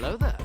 Hello there.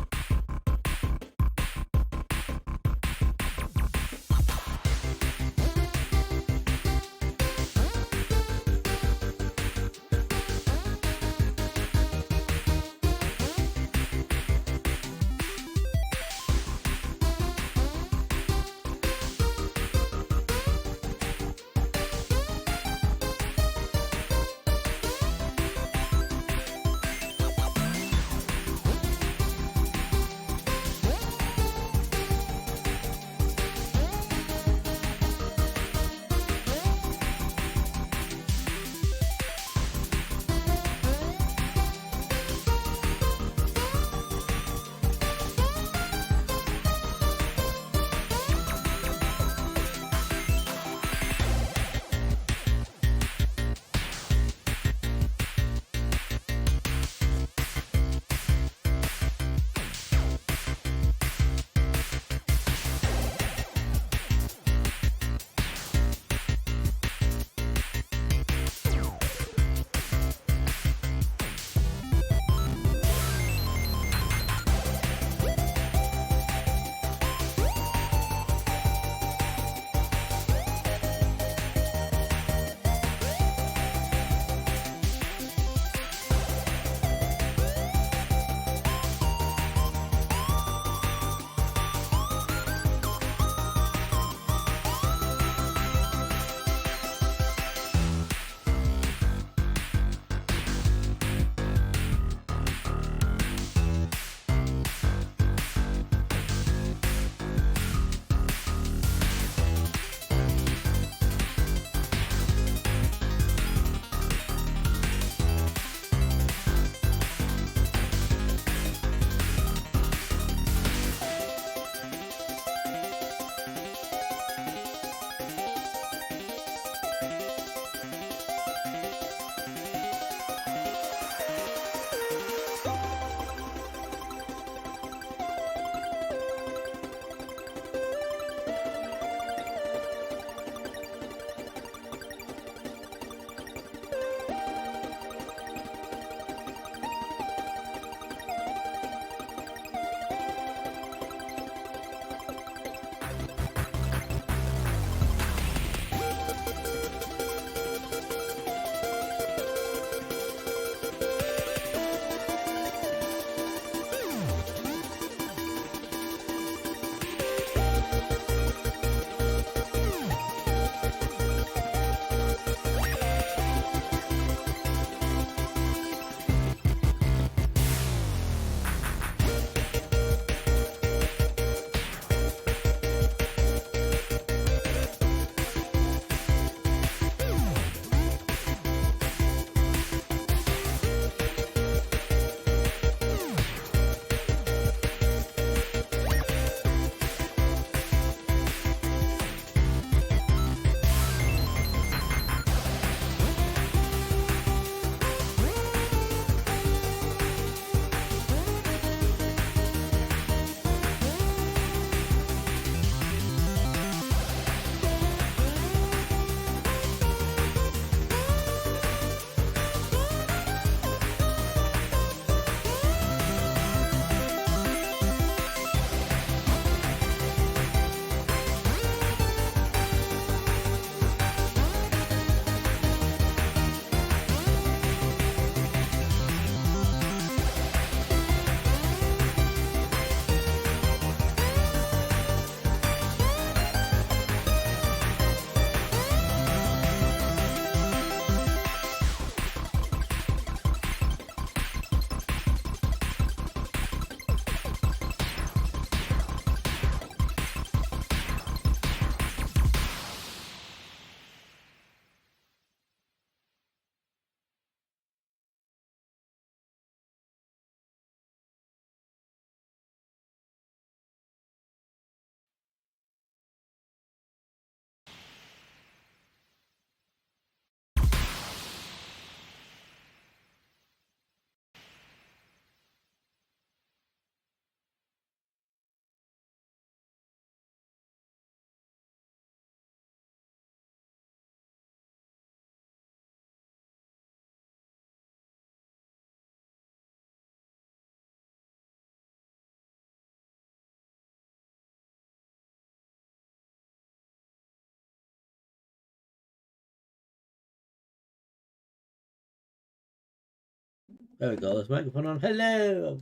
There we go. There's microphone on. Hello.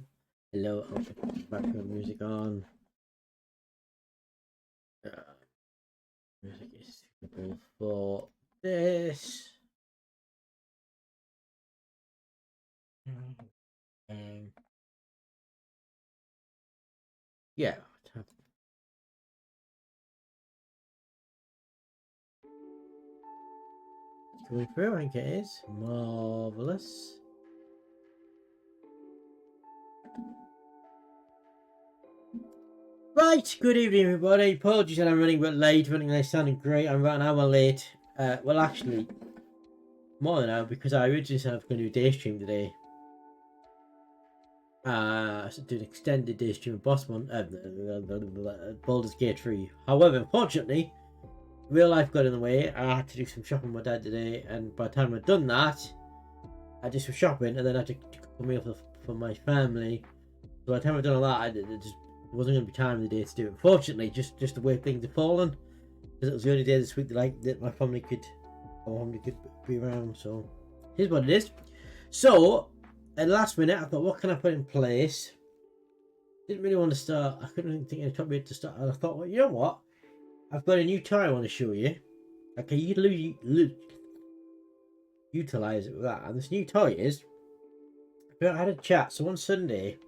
Hello. I'll put background music on. Music is suitable for this. Yeah. It's coming through, I think it is. Marvelous. Right, good evening everybody. Apologies that I'm running a bit late, running late sounding great. I'm about an hour late. Well actually, more than an hour because I originally said I was going to do a day stream today. So do an extended day stream of Baldur's Gate 3. However, unfortunately, real life got in the way. I had to do some shopping with my dad today, and by the time I'd done that, I did some shopping, and then I had to cook a meal for my family. So by the time I'd done all that, it just wasn't going to be time of the day to do it. Unfortunately, just the way things have fallen, because it was the only day this week that my family could be around. So here's what it is. So at the last minute, I thought, what can I put in place? Didn't really want to start. I couldn't think of a topic to start, and I thought, well, you know what? I've got a new toy I want to show you. Okay, you utilize it with that. And this new toy is, I had a chat. So on Sunday,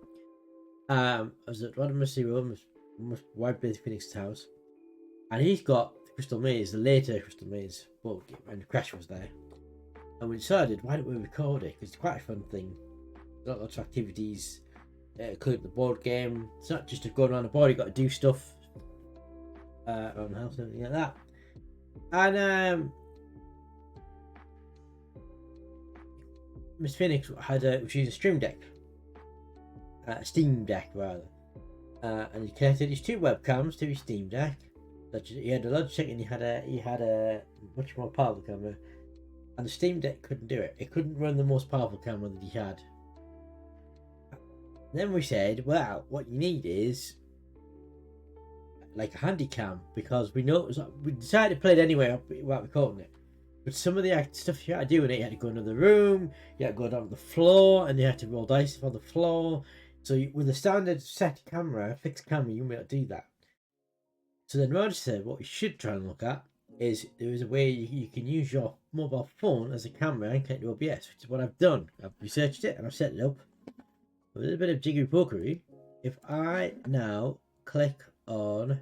I was at one of my White Base Phoenix's house, and he's got the Crystal Maze, the later Crystal Maze board game, and Crash was there. And we decided, why don't we record it? Because it's quite a fun thing. Lots of activities, including the board game. It's not just going around the board, you've got to do stuff around the house and everything like that. And Miss Phoenix she used a Stream Deck, Steam Deck rather, and he connected his two webcams to his Steam Deck. He had a Logitech and he had a much more powerful camera, and the Steam Deck couldn't do it. It couldn't run the most powerful camera that he had. Then we said, well, what you need is like a handy cam, because we decided to play it anyway without recording it. But some of the stuff you had to do in it, you had to go into the room, you had to go down to the floor, and you had to roll dice on the floor. So with a standard set camera, fixed camera, you may not do that. So then Roger said, what you should try and look at is there is a way you can use your mobile phone as a camera and connect to OBS, which is what I've done. I've researched it and I've set it up. With a little bit of jiggery pokery, if I now click on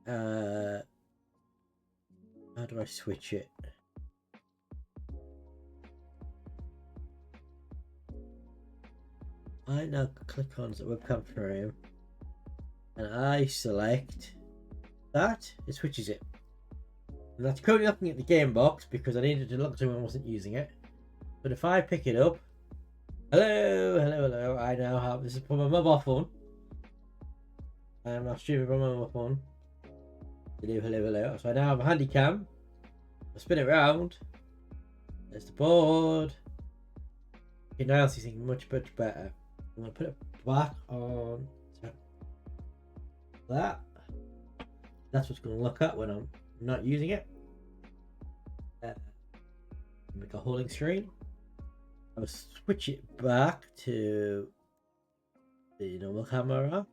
how do I switch it? I now click on the webcam frame and I select that, it switches it. And that's currently looking at the game box because I needed to look to when I wasn't using it. But if I pick it up, hello, I now have, this is from my mobile phone. I am now streaming from my mobile phone. Hello. So I now have a handy cam. I spin it around. There's the board. You can now see things much better. I'm going to put it back on that. That's what's going to look at when I'm not using it. Make a holding screen. I'll switch it back to the normal camera.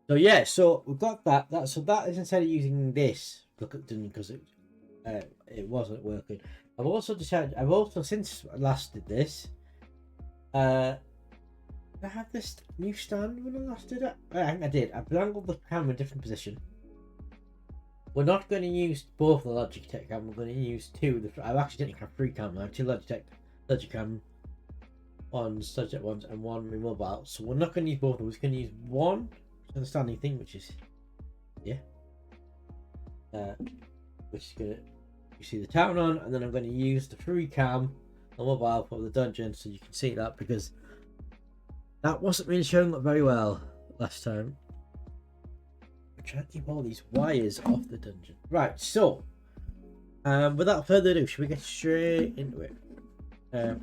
So yeah, so we've got that. So that is instead of using this, because it wasn't working. I've also since I last did this, I have this new stand when I last did it. I think I did. I've angled the camera in a different position. We're not going to use both the Logitech cam. We're going to use two. I've actually didn't have three cameras. I have two Logitech cam ones, and one mobile. So we're not going to use both of them. We're going to use one standing thing, which is which is going to, you see the town on, and then I'm going to use the free cam on mobile for the dungeon, so you can see that, because that wasn't really showing up very well last time. I'm trying to keep all these wires off the dungeon. Right, so without further ado, should we get straight into it?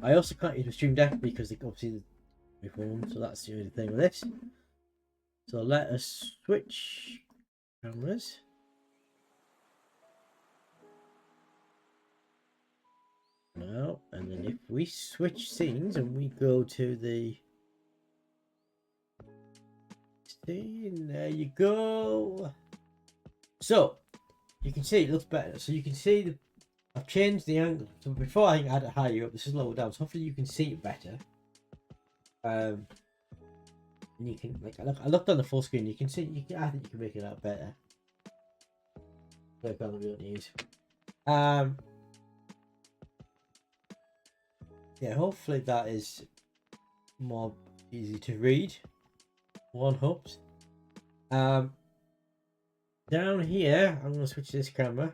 I also can't use the Stream Deck because they obviously my phone, so that's the only thing with this. So let us switch cameras. now, and then if we switch scenes and we go to the scene, there you go. So you can see it looks better. So you can see I've changed the angle. So before I think I had it higher up, this is lower down. So hopefully you can see it better. And you can I looked on the full screen. You can see I think you can make it out better. Click on the real news. Yeah, hopefully that is more easy to read. One hopes. Down here, I'm gonna switch this camera.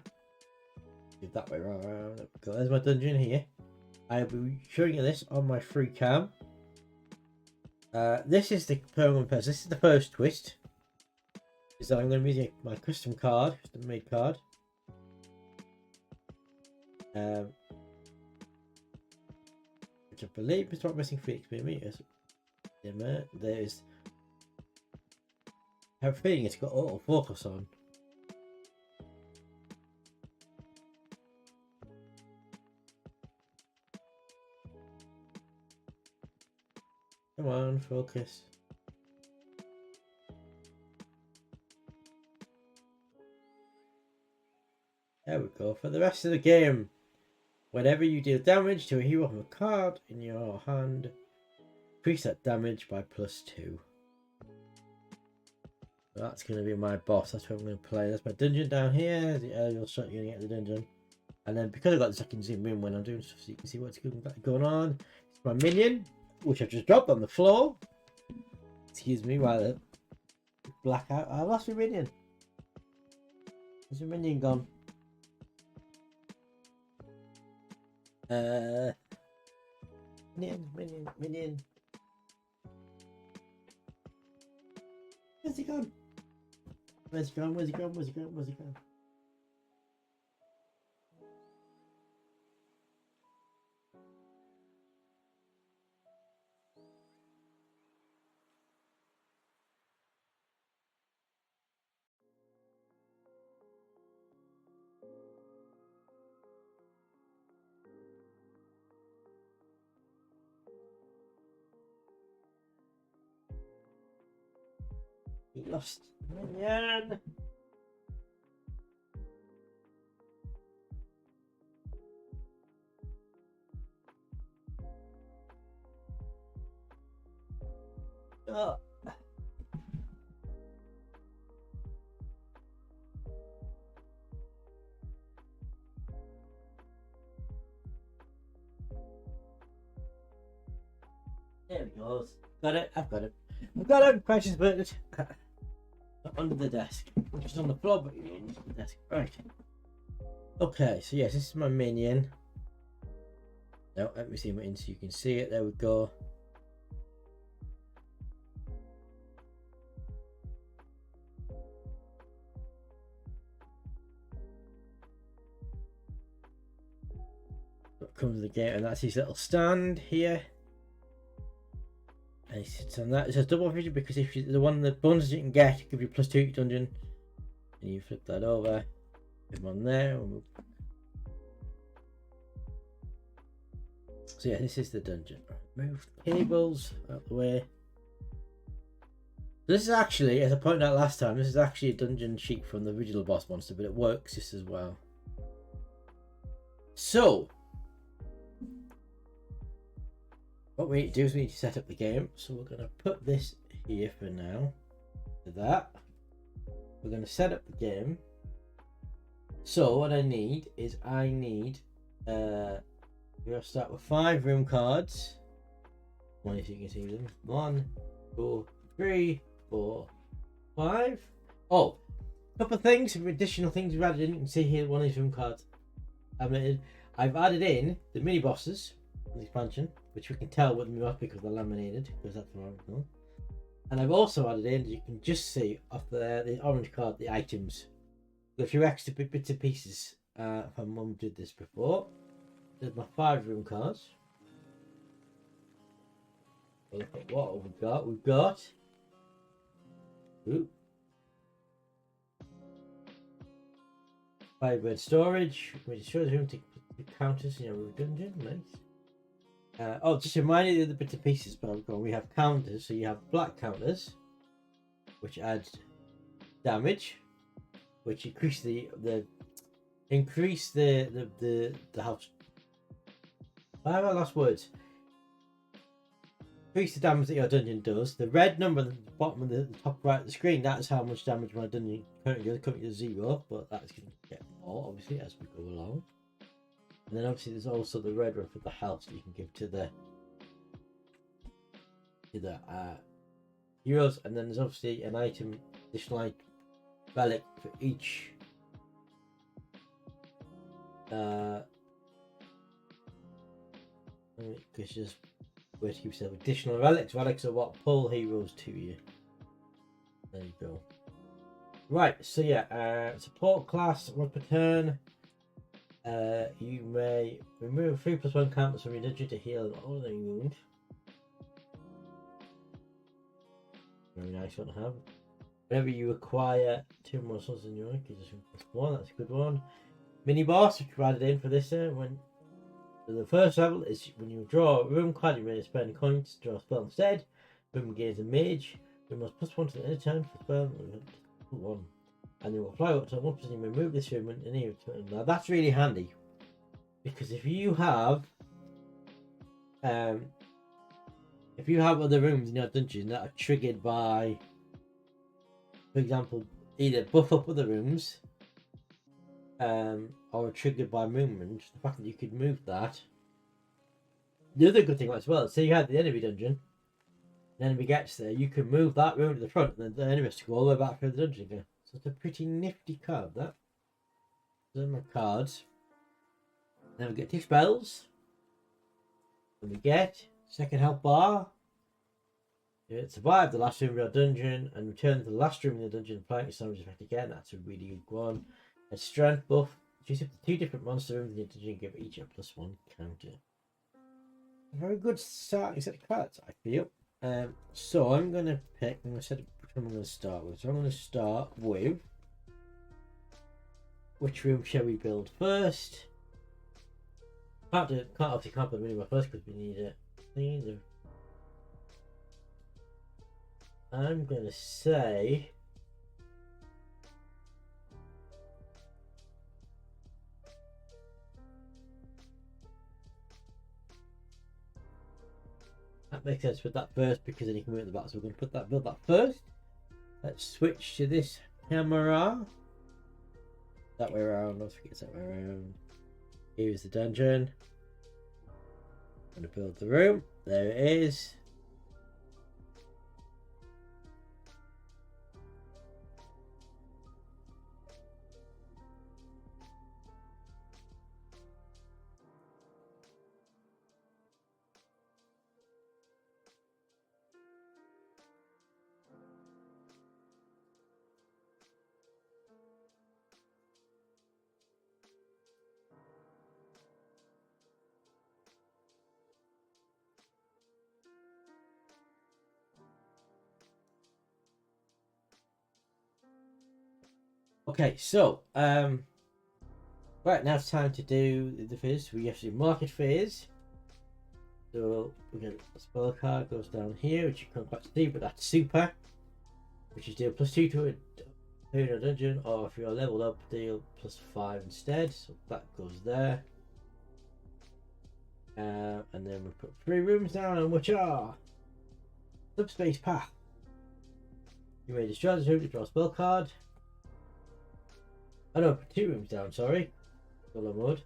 Do that way around. There we go. There's my dungeon here. I'll be showing you this on my free cam. This is the permanent person. This is the first twist. Is that I'm going to be using my custom card, custom made card. Which I believe is what missing 3 meters. There's. I have a feeling it's got auto focus on. Come on, focus. There we go. For the rest of the game, whenever you deal damage to a hero from a card in your hand, increase that damage by +2. So that's going to be my boss. That's what I'm going to play. That's my dungeon down here. The aerial shot you're going to get the dungeon. And then because I've got this, I can zoom in when I'm doing stuff so you can see what's going on. It's my minion, which I've just dropped on the floor. Excuse me while the blackout. I lost my minion. Where's my minion gone? Minion. Where's he gone? Where's he gone? He lost minion. Oh. There it goes. Got it. I've got it. Precious bird. Not under the desk. Just on the floor, but under the desk. Right. Okay. So yes, this is my minion. Now let me see my in so you can see it. There we go. Comes to the gate, and that's his little stand here. And he sits on that. It's a double vision because if you, the one the bonuses you can get give you +2 to your dungeon, and you flip that over, put him on there. So yeah, this is the dungeon. Move the cables out the way. This is actually, as I pointed out last time, this is actually a dungeon sheet from the original boss monster, but it works just as well. So what we need to do is we need to set up the game. So we're going to put this here for now. To that. We're going to set up the game. So what I need is we're going to start with 5 room cards. One if you can see them. 1, 2, 3, 4, 5. Oh, a couple of things, some additional things we've added in. You can see here one of these room cards. I've added in the mini bosses. The expansion, which we can tell what them up because they're laminated, because that's what I've done. And I've also added in, you can just see off the orange card, the items. There's a few extra bits and pieces. If my mum did this before. There's my 5 room cards. Look at what we've got. We've got. Ooh. 5 red storage, which shows room to counters in your dungeon. Nice. Oh, just a reminder of the other bits and pieces, but we have counters. So you have black counters, which add damage, which increase the house. I have my last words. Increase the damage that your dungeon does. The red number at the bottom of the top right of the screen, that's how much damage my dungeon currently does. Currently to 0, but that's going to get more, obviously, as we go along. And then obviously there's also the red one for the health that you can give to the heroes. And then there's obviously an item, additional like relic for each because just where to keep yourself additional relics. Relics are what pull heroes to you. There you go. Right, so yeah, support class, 1 per turn. You may remove 3+1 counters from your dungeon to heal an ordinary wound. Very nice one to have. Whenever you acquire 2 more souls in your rank, you just +1. That's a good one. Mini boss, which we added in for this when. So the first level is when you draw a room card, you may spend coins to draw a spell instead. Room gains a mage. Room must +1 to the end turn for spell 1. And you will fly up to 1%. You may move this room in any turn. Now that's really handy because if you have other rooms in your dungeon that are triggered by, for example, either buff up other rooms or are triggered by movement, the fact that you could move that. The other good thing as well, say you had the enemy dungeon, the enemy gets there, you can move that room to the front and then the enemy has to go all the way back through the dungeon again. So it's a pretty nifty card, that. Those are my cards. Then we get 2 spells. And we get second health bar. Survive the last room of your dungeon and return to the last room in the dungeon and apply your damage effect again. That's a really good one. A strength buff. Choose up to 2 different monster rooms in your dungeon and give each a +1 counter. A very good starting set of cards, I feel. So I'm going to pick, I'm going to set up which one I'm going to start with. So I'm going to start with, which room shall we build first? Obviously can't build minimum first because we need it. I'm going to say that makes sense. Put that first because then you can move at the back. So we're going to build that first. Let's switch to this camera. That way around. Don't forget it's that way around. Here's the dungeon. I'm going to build the room. There it is. Okay, so right now it's time to do the phase. We have to do market phase. So we get a spell card goes down here, which you can't quite see, but that's super, which is deal +2 to a dungeon, or if you're leveled up, deal +5 instead. So that goes there. And then we put 3 rooms down, which are subspace path. You may destroy this room to draw a spell card. Oh no, put 2 rooms down, sorry. Solo mode.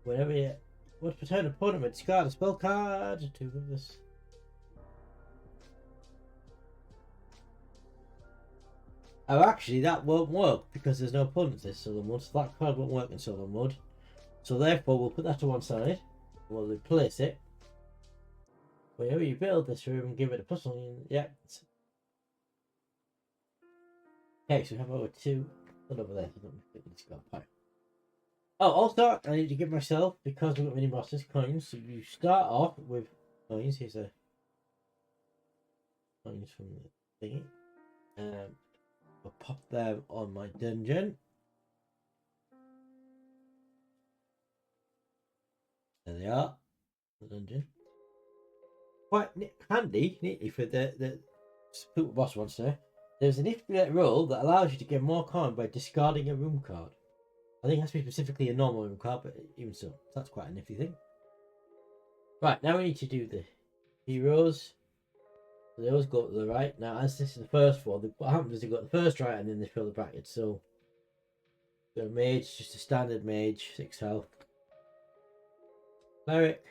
Whenever you want to return an opponent with discard a spell card. 2 of this. Oh, actually, that won't work because there's no opponents in solo mode, so that card won't work in solo mode. So therefore, we'll put that to one side. We'll replace it. Whenever you build this room, give it a +1. Yeah. Okay, so we have over 2 over there. So let's go pipe. Oh, also, I need to give myself, because we've got mini bosses, coins. So you start off with coins. Here's a coins from the thingy. I'll pop them on my dungeon. There they are. The dungeon. Quite handy, neatly for the super boss monster. There's an infinite rule that allows you to get more coin by discarding a room card. I think it has to be specifically a normal room card, but even so, that's quite a nifty thing. Right, now we need to do the heroes. So they always go to the right. Now, as this is the first one, what happens is they go to the first right and then they fill the brackets. So, the mage, just a standard mage, 6 health. Cleric,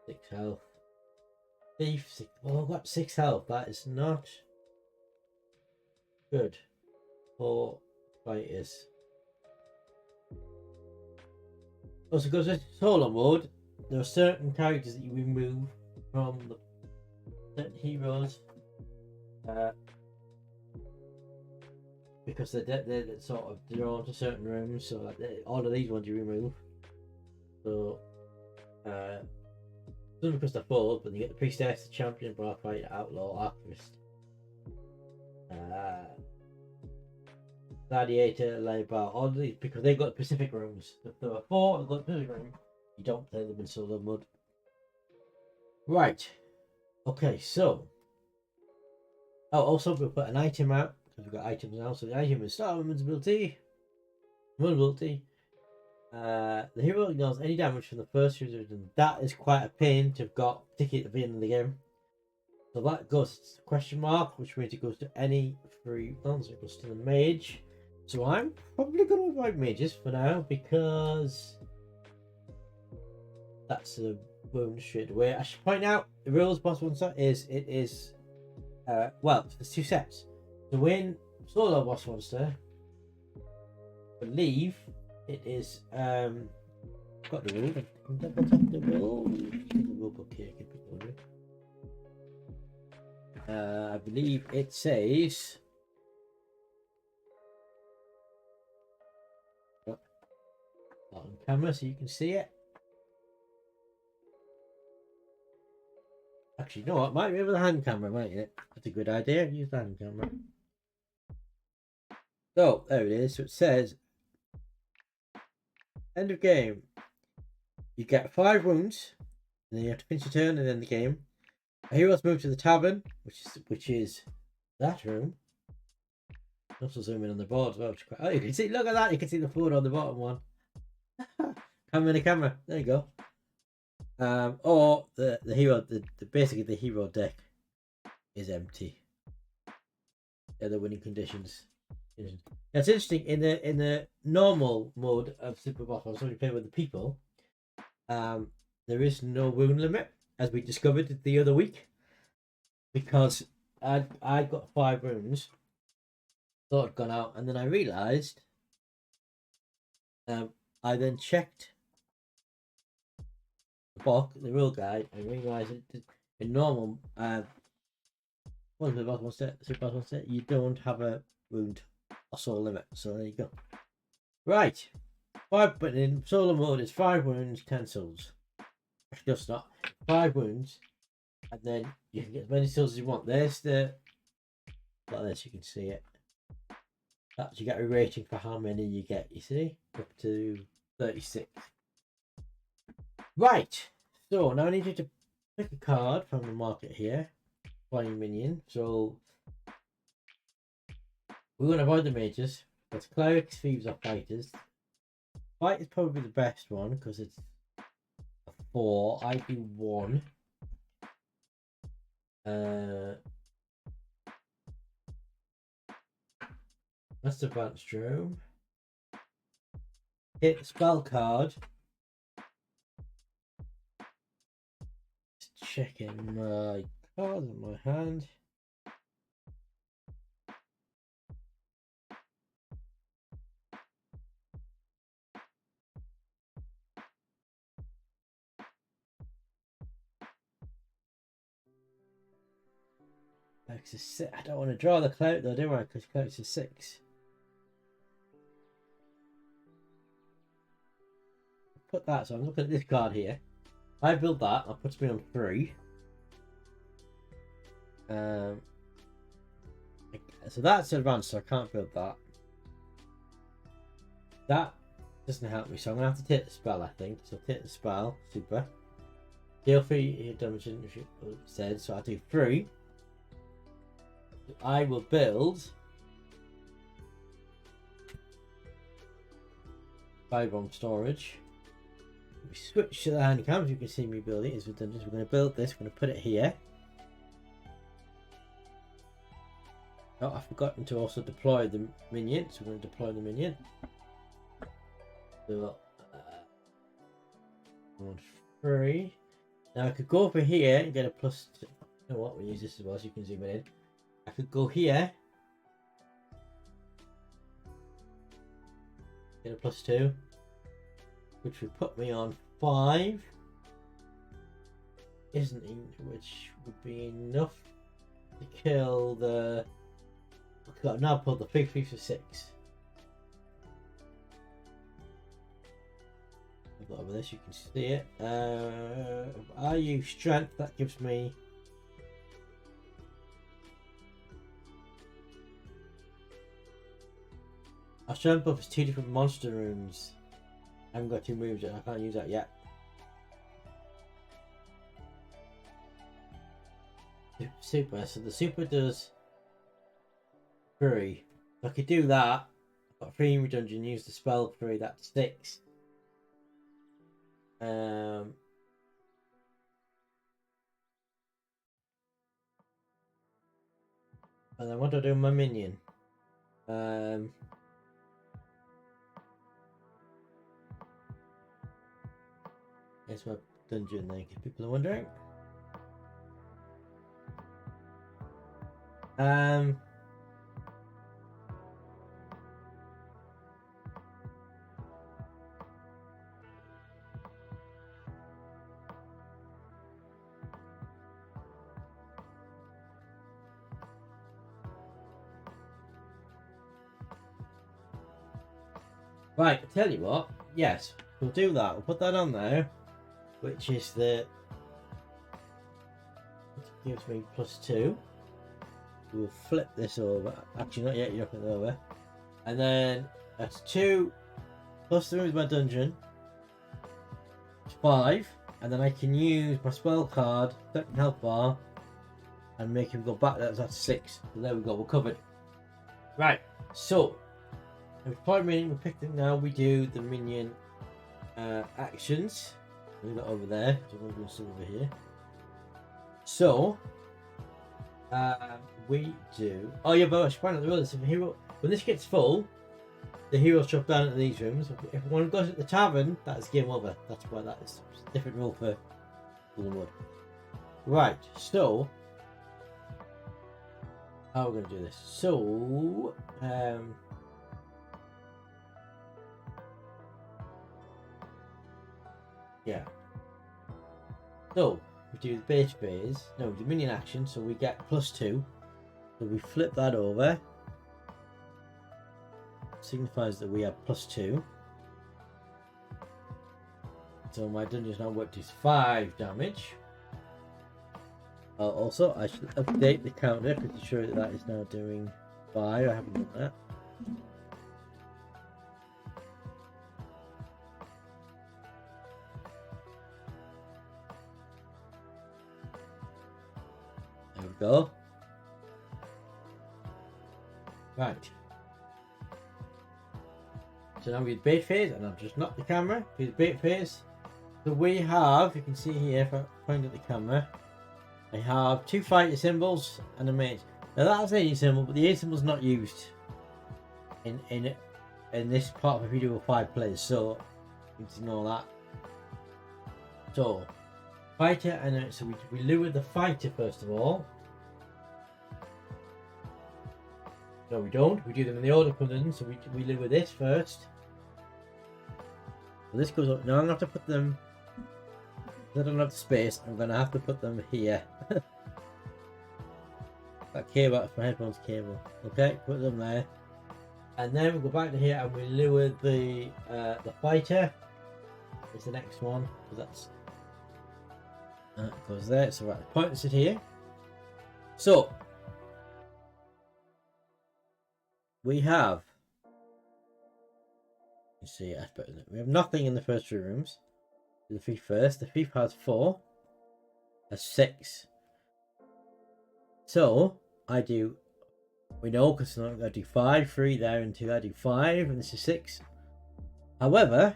6 health. Thief, 6. Oh, I've got 6 health. That is not good for fighters. Also, because it's solo mode, there are certain characters that you remove from the certain heroes because they're sort of drawn to certain rooms. So like all of these ones you remove. So some because they're full, but you get the priestess, the champion, bar fighter, outlaw, archivist, gladiator, labor, all of these because they've got specific rooms. If there are 4 and got a specific room, you don't play them in solo mode. Right. Okay, so also we'll put an item out because we've got items now. So the item is start invincibility. Vulnerability. The hero ignores any damage from the first user, and that is quite a pain to have got, particularly at the end of the game. So that goes to question mark, which means it goes to any free ones. It goes to the mage. So I'm probably going to avoid mages for now because that's a wound straight away. I should point out the rules boss monster is well, there's 2 sets. So when solo boss monster, I believe it is got the rule. Double tap the rule. The rule book here. I believe it says on camera so you can see it. Actually, you know what? Might be with a hand camera, mightn't it? That's a good idea. Use the hand camera. So there it is. So it says end of game. You get 5 wounds, and then you have to finish your turn and end the game. A hero's moved to the tavern, which is that room. Also zoom in on the board as well. Oh, you can see. Look at that. You can see the food on the bottom one. Come in the camera. There you go. Or the hero. Basically the hero deck is empty. They're the winning conditions. That's interesting. In the normal mode of Super Boss, when you play with the people, there is no wound limit, as we discovered the other week, because I got 5 wounds, thought I'd gone out, and then I realised. I then checked the book, the rule guide, and realised that in normal Super Boss monster, you don't have a wound or soul limit. So there you go. Right. 5, but in solo mode it's 5 wounds, 10 souls. Actually, just not 5 wounds, and then you can get as many souls as you want. There's the like this, you can see it. That's you get a rating for how many you get. You see, up to 36. Right. So now I need you to pick a card from the market here. Flying minion. So we're going to avoid the mages. That's clerics, thieves, or fighters. Fight is probably the best one because it's a 4. I do 1. That's the advanced room. Hit spell card. Just checking my cards in my hand. Cleric's a 6. I don't want to draw the cleric though, do I? Because cleric's a 6. Put that. So I'm looking at this card here. I build that. That puts me on 3. So that's advanced, so I can't build that. That doesn't help me, so I'm gonna have to take the spell, I think. So take the spell, super. Deal 3 damage said, so I'll do 3. I will build 5 bomb storage. We switch to the handicam, as you can see me building it is redundant. We're going to build this, we're going to put it here. Oh, I've forgotten to also deploy the minion, so we're going to deploy the minion. So, 1, 3. Now I could go over here and get a plus. You know what? We'll use this as well, so you can zoom it in. I could go here, get a +2, which would put me on 5. Which would be enough to kill the. I've now pulled the 3 for 6. I've got over this, you can see it. I use strength, that gives me. Our strength buff is 2 different monster runes. I haven't got 2 moves yet, I can't use that yet. Super, so the super does 3. If I could do that, I've got 3 in redundant, use the spell 3, that's 6. And then what do I do with my minion? Here's my dungeon then, if people are wondering. Right, I tell you what, yes, we'll do that. We'll put that on there, which is the. It gives me +2. We'll flip this over. Actually, not yet, you're looking it over. And then that's 2 +3 is my dungeon. It's 5. And then I can use my spell card, second health bar, and make him go back. That's 6. So there we go, we're covered. Right, so. We've deployed minion, we picked it now, we do the minion actions. Leave it over there, so we're going to do over here. So, we do. Oh, yeah, but I should point out the rules. If a hero, when this gets full, the heroes drop down into these rooms. If one goes at the tavern, that's game over. That's why that is a different rule for Wood. Right, so. How are we going to do this? So, yeah. So we do the base phase. No, we do minion action, so we get +2. So we flip that over. Signifies that we have +2. So my dungeon's now worked is 5 damage. Also, I should update the counter to ensure that that is now doing 5. I haven't done that. There we go. Right. So now we do bait phase, and I've just knocked the camera. Do the bait phase. So we have, you can see here, if I point at the camera, I have 2 fighter symbols and a mage. Now that's an A symbol, but the A symbol is not used in this part of a video with 5 players, so you need to know that. So fighter, and so we lure the fighter first of all. No, we don't. We do them in the order comes in, so we lure this first. So this goes up. Now I'm gonna have to put them. I don't have the space. I'm gonna have to put them here. That cable, that's my headphones cable. Okay, put them there, and then we go back to here and we lure the fighter. It's the next one because that's goes there. So right, the point is it here. So we have. Let's see, that's better than it. We have nothing in the first three rooms. The thief first. The thief has 4. Has 6. So I do. We know because I'm going to do 5, 3 there, and 2. I do 5, and this is 6. However,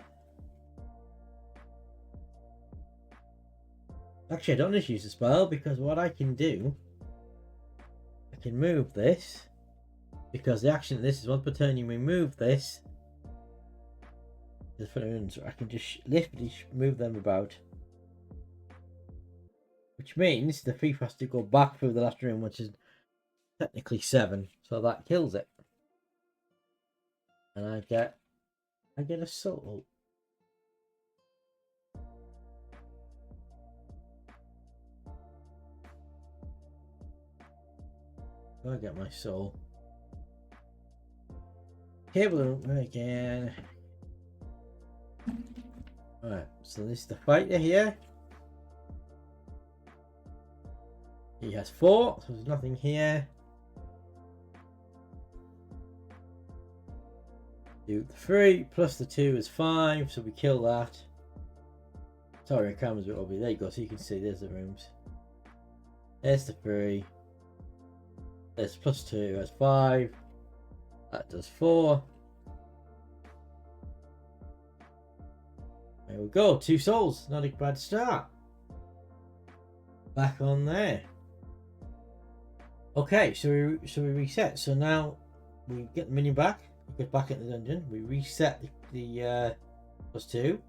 actually, I don't need to use the spell because what I can do, I can move this because the action of this is once per turn you remove this. So I can just literally move them about, which means the thief has to go back through the last room, which is technically 7, so that kills it, and I get a soul. I get my soul. Cable again. Alright, so this is the fighter here. He has 4, so there's nothing here. Do 3 plus the 2 is 5, so we kill that. Sorry, the camera's a bit over. There you go, so you can see there's the rooms. There's the 3. There's plus 2, that's 5. That does 4. There we go, 2 souls. Not a bad start. Back on there. Okay, so we reset. So now we get the minion back. We get back in the dungeon. We reset the plus 2.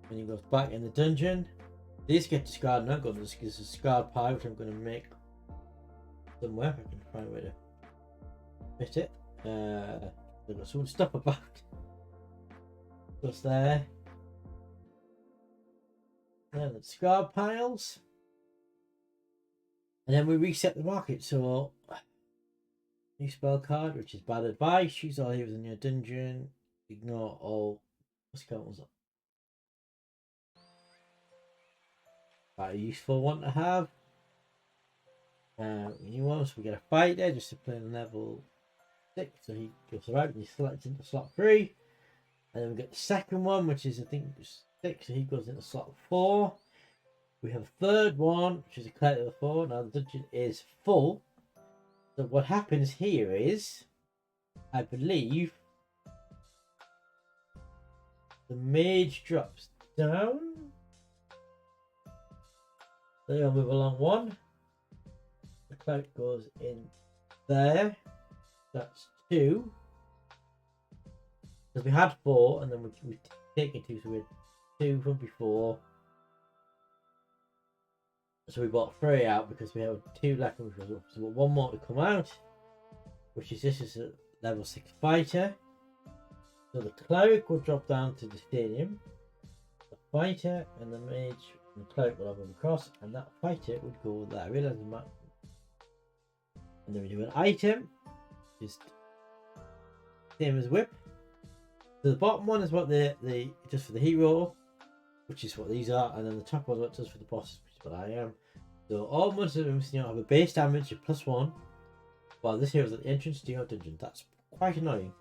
Minion goes back in the dungeon. These get discarded now. Got this discard pie, which I'm going to make somewhere. I can find a way to fit it. I've got some stuff about. Just there. Then the discard piles. And then we reset the market. So, new spell card, which is bad advice. Use all heroes in your dungeon. Ignore all. What's going on? Quite a useful one to have. New one, so we get a fighter just to play on level 6. So he goes around and he selects into slot 3. And then we get the second one, which is I think 6. So he goes into slot 4. We have a third one, which is a cleric level 4. Now the dungeon is full. So what happens here is, I believe, the mage drops down. Then I'll move along 1. The cleric goes in there. That's 2. Because we had 4, and then we've taken 2, so we had 2 from before. So we bought 3 out because we have 2 left, which was up. So we got 1 more to come out, which is this is a level 6 fighter. So the cleric will drop down to the stadium. The fighter and the mage and the cleric will have them across, and that fighter would go there. Realize the map. And then we do an item, just same as whip. So the bottom one is what the just for the hero, which is what these are, and then the top one is what it does for the bosses, which is what I am. So all monsters in the have a base damage of +1, while this hero is at the entrance to your dungeon. That's quite annoying.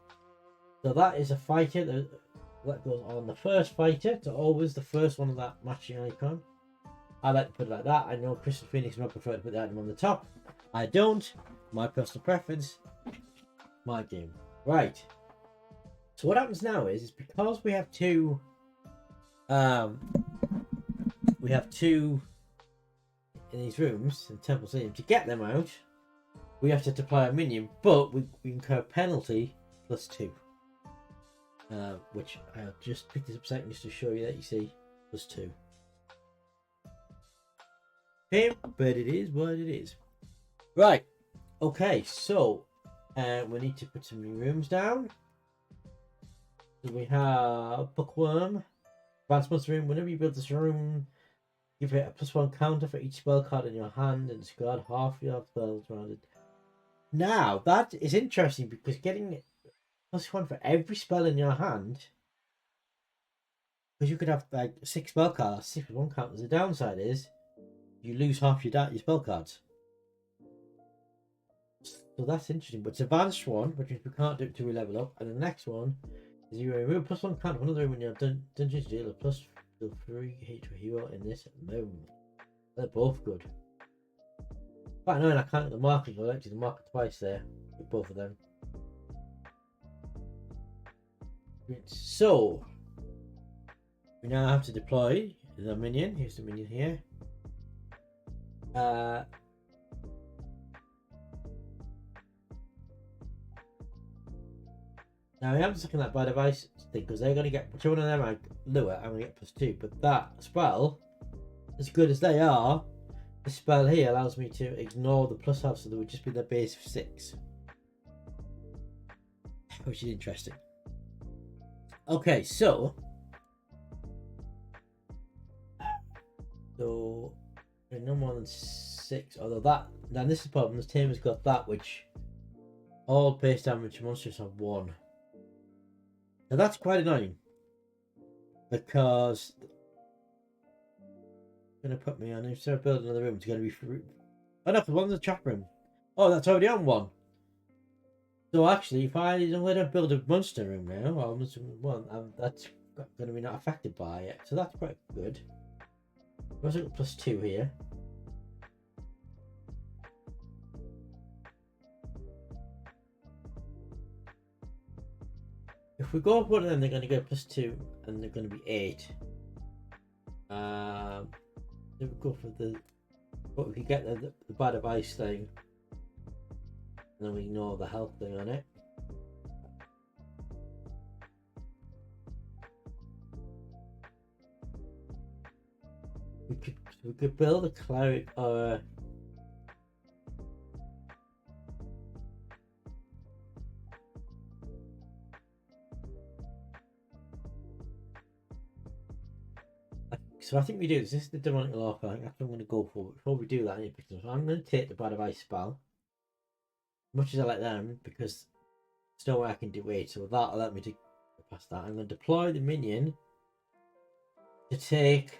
So that is a fighter that goes on the first fighter, so always the first one of that matching icon. I like to put it like that. I know Crystal Phoenix might prefer to put the item on the top. I don't. My personal preference. My game. Right. So what happens now is because we have 2 in these rooms in Temple Stadium. To get them out, we have to deploy a minion, but we incur penalty +2. Which I'll just pick this up a second just to show you that you see +2. Okay, but it is what it is. Right. Okay, so we need to put some new rooms down. So we have Bookworm. Advanced monster room. Whenever you build this room, give it a +1 counter for each spell card in your hand and discard half your spells around it. Now, that is interesting because getting +1 for every spell in your hand, because you could have like 6 spell cards, 6 with 1 counter. The downside is you lose half your spell cards. So that's interesting. But it's advanced one, which means we can't do it till we level up. And the next one is you remove +1 count of another room when you're dungeons deal a +3 HP hero in this moment. They're both good. Quite annoying I can't get the marking. I actually the marker twice there with both of them. So we now have to deploy the minion. Here's the minion here. Now I am just looking at bad advice thing because they're going to get one of them I lure. I'm going to get +2, but that spell, as good as they are, this spell here allows me to ignore the plus half, so there would just be the base of 6, which is interesting. Okay, so no more than 6. Although that now this is the problem. This team has got that, which all base damage monsters have 1. Now that's quite annoying because it's going to put me on. Instead of building another room, it's going to be free. Oh no, because one's a chat room. Oh, that's already on 1. So actually, if I don't build a monster room now, or monster room 1, that's going to be not affected by it. So that's quite good. I've also got +2 here. If we go with one of them, they're going to go +2, and they're going to be 8. Then we go for but we can get the bad advice thing, and then we ignore the health thing on it. We could build a cleric or so I think we do this. This is the demonic lock. I think that's what I'm going to go for. But before we do that, I need to pick them. So I'm going to take the bad advice spell. Much as I like them, because there's no way I can do it. So that'll let me to past that. I'm going to deploy the minion to take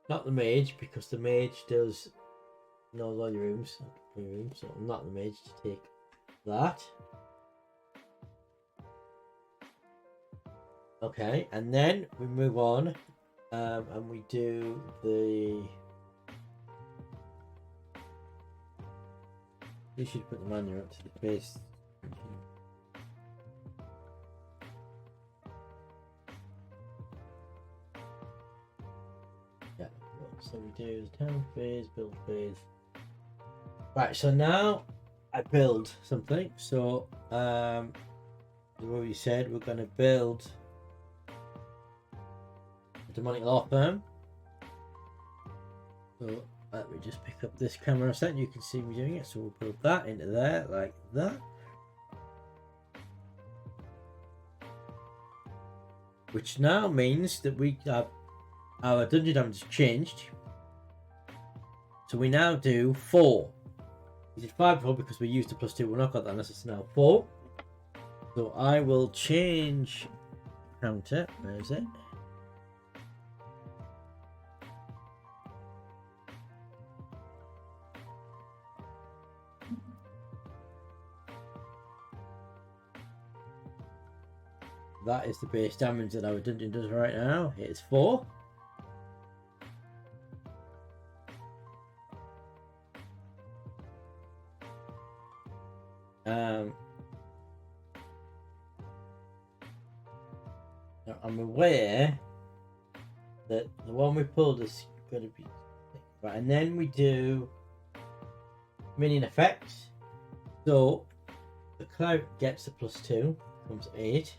not the mage, because the mage knows all your rooms. So I'm not the mage to take that. Okay, and then we move on, and we do the. You should put the manual up to the base. Yeah, so we do the town phase, build phase. Right, so now I build something. So, what we said, we're going to build a demonic law firm. So let me just pick up this camera set. You can see me doing it. So we'll build that into there like that. Which now means that we have our dungeon damage changed. So we now do 4. We did 5 before because we used the +2. We're not got that unless it's now 4. So I will change counter. Where is it? That is the base damage that our dungeon does right now. It is 4. Now I'm aware that the one we pulled is going to be right, and then we do minion effects. So the cloud gets the +2, becomes 8.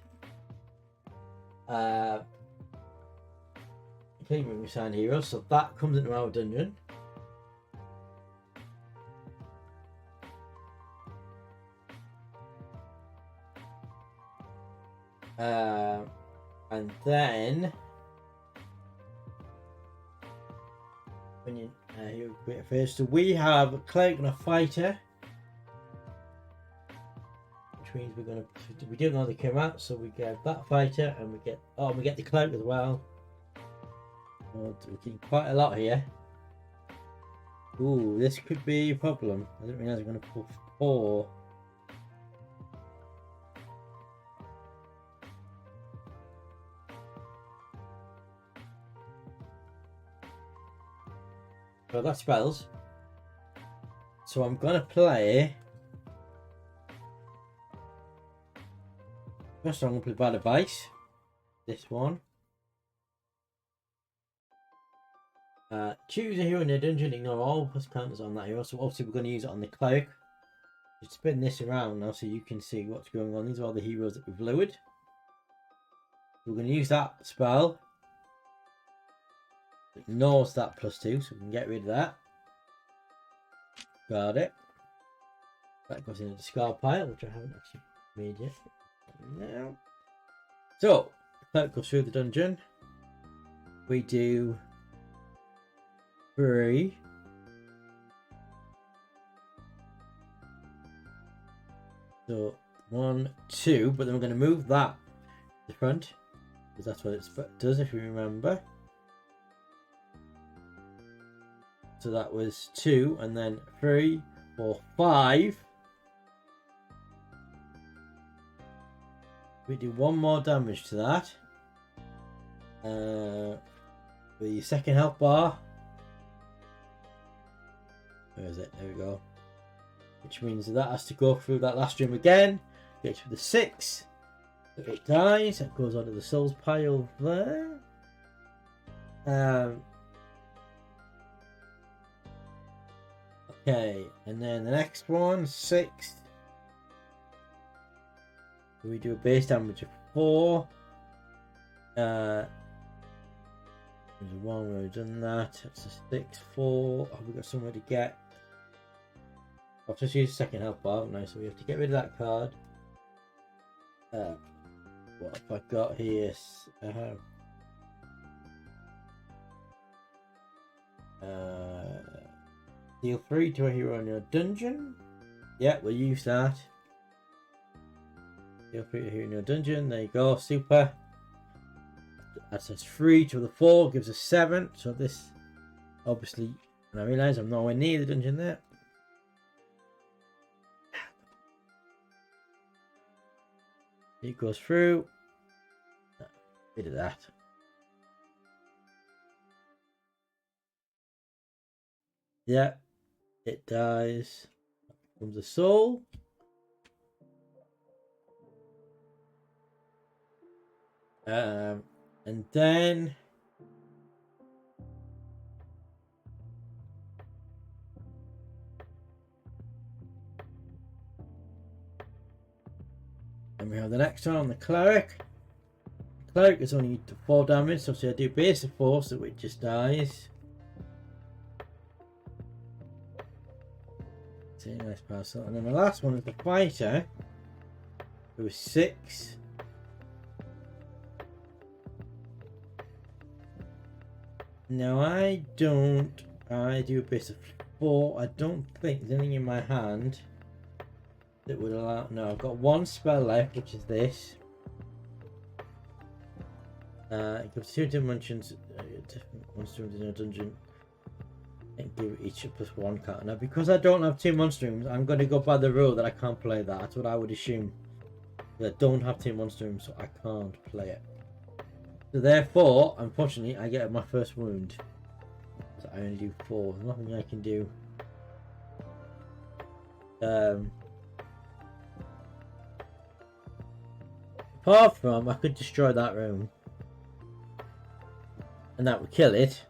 Including sign hero, so that comes into our dungeon. And then when you here first, so we have a cleric and a fighter, which means we don't know they came out, so we get that fighter and we get the cloak as well. We're getting quite a lot here. Ooh, this could be a problem. I didn't realize I'm going to pull 4. Well, that spells. So I'm going to play... First I'm going to play Bad Advice. This one. Choose a hero in a dungeon, ignore all plus counters on that hero. So obviously we're going to use it on the cleric. Just spin this around now so you can see what's going on. These are all the heroes that we've lowered. We're going to use that spell. It ignores that +2, so we can get rid of that. Got it. That goes in the discard pile, which I haven't actually made yet. Now. So, cleric goes through the dungeon. We do 3. So 1, 2, but then we're going to move that to the front because that's what it does if you remember. So that was 2, and then 3, 4, 5. We do 1 more damage to that. The second health bar. Where is it? There we go. Which means that has to go through that last room again. Gets to the 6. It dies. It goes onto the souls pile there. Okay, and then the next one, 6. We do a base damage of 4. There's one where we've done that. It's a 6, 4. Have we got somewhere to get? I've just used second health bar, haven't I? So we have to get rid of that card. What have I got here? Deal 3 to a hero in your dungeon. Yeah, we'll use that. Deal 3 to a hero in your dungeon. There you go. Super. That says 3 to the 4 gives us 7. So this, obviously, and I realise I'm nowhere near the dungeon there. It goes through. Bit of that. Yeah, it dies. Comes a soul. And then we have the next one on the cleric. The cleric is only 4 damage, so I do base of 4, so it just dies. See, nice parcel. And then the last one is the fighter, who is 6. Now I do a base of 4. I don't think there's anything in my hand that would allow. No, I've got 1 spell left, which is this. It gives 2 dimensions, different monster rooms in a dungeon, and give each a +1 card. Now, because I don't have 2 monster rooms, I'm going to go by the rule that I can't play that. That's what I would assume. I don't have 2 monster rooms, so I can't play it. So therefore, unfortunately, I get my first wound. So I only do 4. There's nothing I can do. Apart from, I could destroy that room. And that would kill it.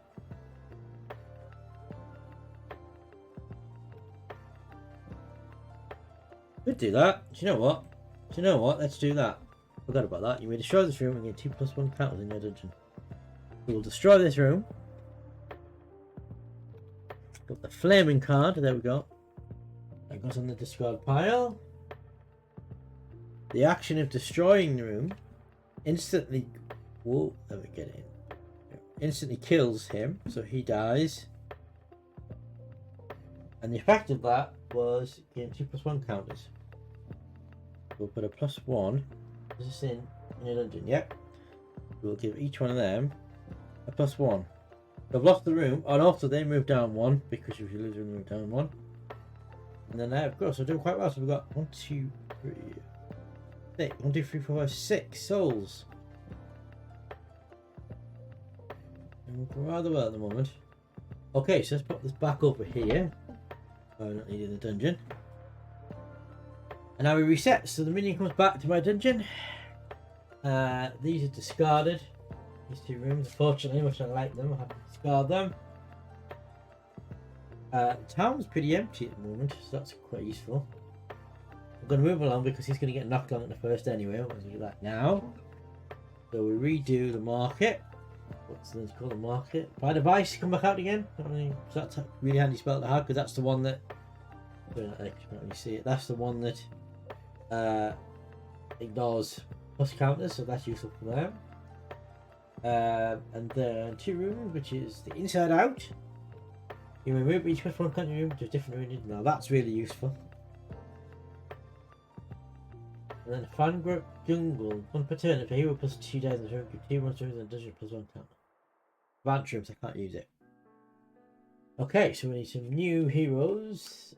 Could do that. Do you know what? Let's do that. Forgot about that. You may destroy this room and get 2 +1 counters in your dungeon. We will destroy this room. Got the flaming card. There we go. That goes on the discard pile. The action of destroying the room instantly. Whoa, let me get in. Instantly kills him, so he dies. And the effect of that was getting 2 +1 counters. We'll put a +1. Is this in a dungeon? Yep. We'll give each one of them a +1. I've lost the room, and also they moved down one because if you lose room, move down one. And then of course, we're doing quite well. So we've got 1, 2, 3, 6. 1, 2, 3, 4, 5, 6 souls. And we're rather well at the moment. Okay, so let's put this back over here. I'm not needing the dungeon. And now we reset, so the minion comes back to my dungeon. These are discarded. These 2 rooms, unfortunately, which I like them, I have to discard them. The town's pretty empty at the moment, so that's quite useful. I'm going to move along because he's going to get knocked on at the first anyway. I'm going to do that now. So we redo the market. What's this called? The market. Buy device, come back out again. So that's a really handy spell to have because that's the one that. You can't really see it. That's the one that ignores plus counters, so that's useful for them. And then 2 rooms, which is the inside out. You remove each plus 1 country room to a different room. Now that's really useful. And then Fan Group Jungle. 1 per turn. If a hero plus 2 dies in the room, give 2 monsters and dungeon plus 1 counter. Advanced rooms, I can't use it. Okay, so we need some new heroes.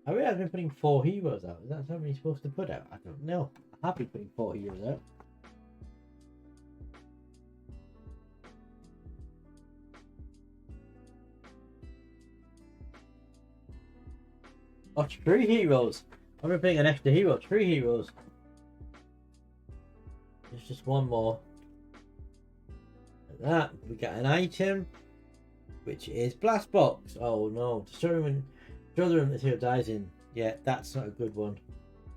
I realize I've been putting 4 heroes out. Is that something you're supposed to put out? I don't know. I'm happy putting 4 heroes out. Oh, 3 heroes. I'm going to bring an extra hero. 3 heroes. There's just 1 more. Like that. We got an item, which is Blast Box. Oh no. Destroy the room that hero dies in. Yeah, that's not a good one.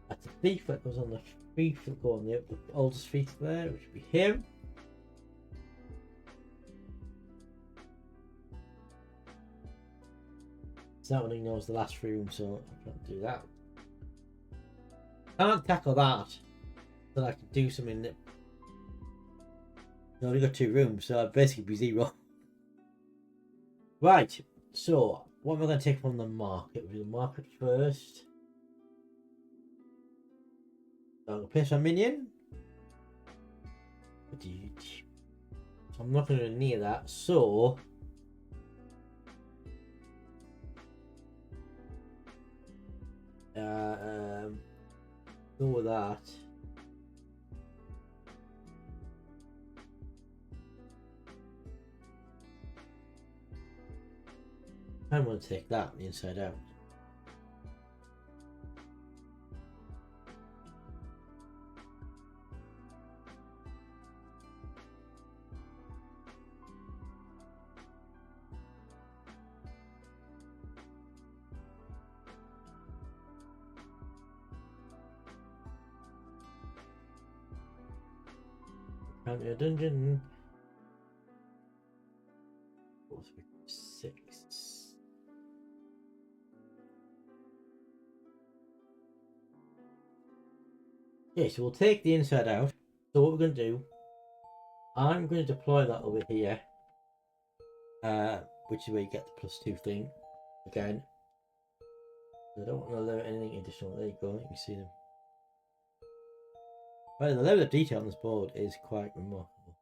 That's a thief that goes on the thief that go on the oldest thief there, which would be him. So that one ignores the last 3 rooms, so I can't do that. Can't tackle that. So I can do something that. I only got 2 rooms, so I'd basically be 0. Right, so what am I going to take from the market? We'll do the market first. So I'm going to place my minion. So I'm not going to near that, so. Go with that. I'm going to take that on the inside out. Counter a dungeon. 4, 3, 6. Okay, so we'll take the inside out. So what we're going to do, I'm going to deploy that over here, which is where you get the +2 thing again. I don't want to allow anything additional. There you go, you can see them. Well, the level of detail on this board is quite remarkable.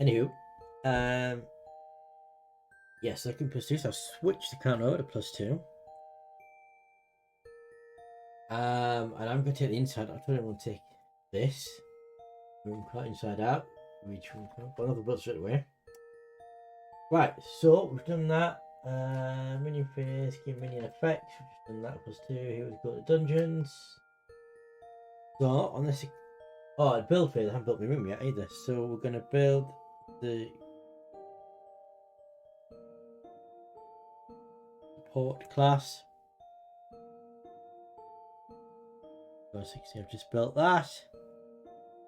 Anywho, yes, I can +2, so I'll switch the counter over to +2. And I'm going to take the inside out. I don't want to take this. Room cut inside out. Reach room cut. Got another build straight away. Right, so we've done that. Minion face, give minion effects. We've done that +2. Here we go to dungeons. So on this, oh, build phase. I haven't built my room yet either. So we're going to build the support class. 60, I've just built that,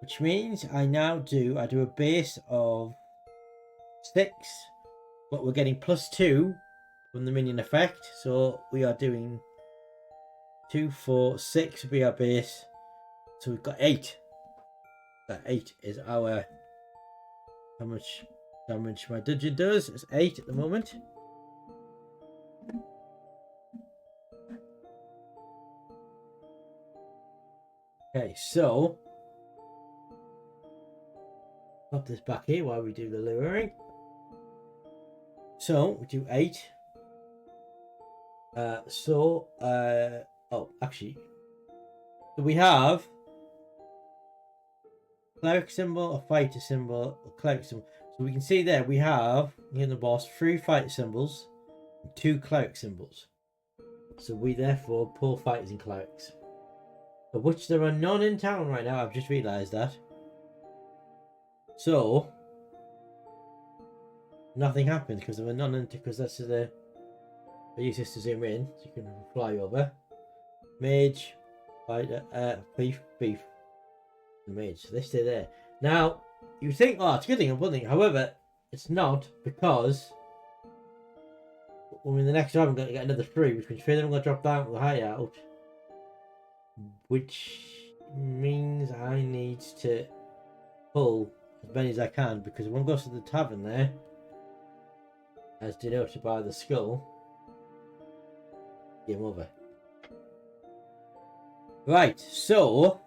which means I do a base of 6, but we're getting +2 from the minion effect, so we are doing 2, 4, 6 will be our base, so we've got 8. That 8 is our how much damage my dungeon does. It's 8 at the moment. Okay, so pop this back here while we do the luring. So we do 8. Oh, actually, so we have cleric symbol, a fighter symbol, a cleric symbol. So we can see there we have in the boss 3 fighter symbols and 2 cleric symbols. So we therefore pull fighters and clerics, of which there are none in town right now. I've just realised that. So nothing happens because there were none in, because that's the. I use this to zoom in so you can fly over. Mage, fighter, thief, thief, and mage. So they stay there. Now you think, oh, it's a good thing I'm putting. However, it's not, because the next time I'm going to get another 3, which means 3 of them I'm going to drop down with the hideout, which means I need to pull as many as I can, because if one goes to the tavern there, as denoted by the skull, game over. Right, so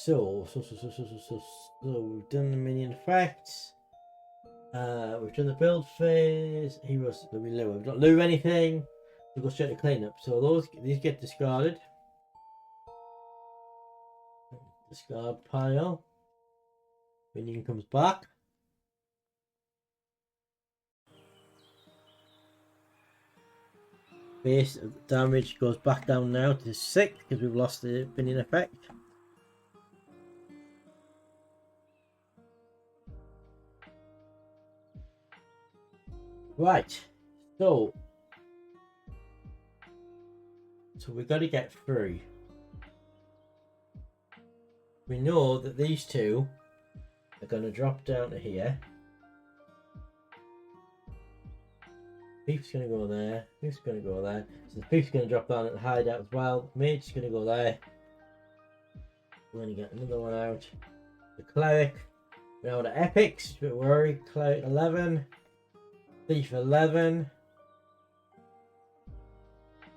So we've done the minion effects. We've done the build phase. Heroes that we lure. We've not lure anything. We go straight to cleanup. So these get discarded. Discard pile. Minion comes back. Base damage goes back down now to 6 because we've lost the minion effect. Right, so we've got to get through. We know that these 2 are going to drop down to here. Thief's going to go there. Thief's going to go there. So the thief's going to drop down at the hideout as well. Mage's going to go there. We're going to get another one out. The cleric. Now the epics. Don't worry. Cleric 11. Thief 11.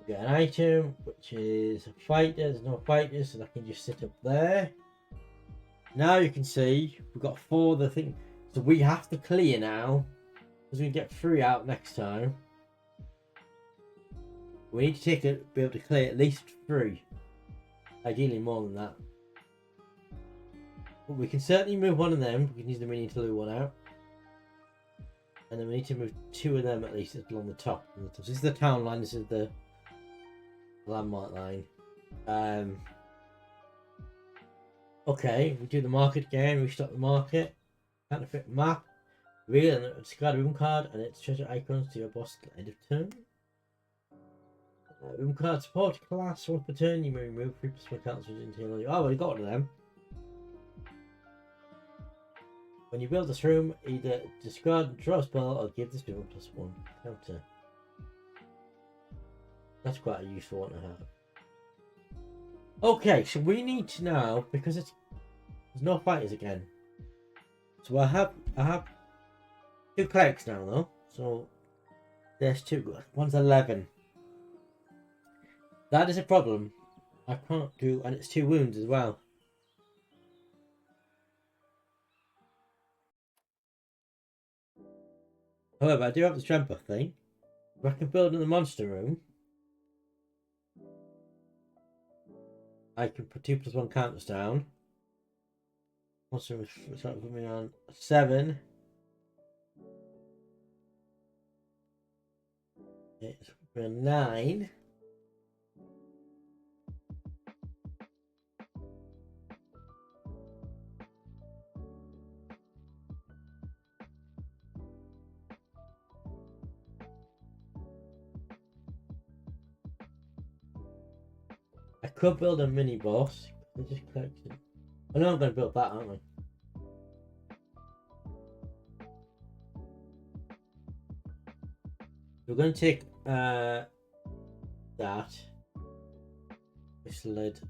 We get an item, which is a fighter. There's no fighters, so I can just sit up there. Now you can see we've got 4 of the thing. So we have to clear now, because we get 3 out next time. We need to be able to clear at least 3. Ideally more than that. But we can certainly move one of them. We can use the minion to lure one out. And then we need to move 2 of them at least along the top. So this is the town line, this is the landmark line. Okay, we do the market again, we stop the market. Counterfeit map. Reveal and discard a room card and its treasure icons to your boss at the end of turn. Room card support class, once per turn you may remove 3 plus 1 cards into your. Oh, well, we got one of them. When you build this room, either discard and draw a spell or give this room plus 1 counter. That's quite a useful one to have. Okay, so we need to now, because there's no fighters again. So I have 2 clerics now though. So there's 2. One's 11. That is a problem. I can't do, and it's 2 wounds as well. However, I do have the strength buff thing. If I can build in the monster room, I can put 2 plus 1 counters down. Monster room is coming on 7. It's 9. I could build a mini boss. I just collected. I know I'm going to build that, aren't I? We're going to take that. This lid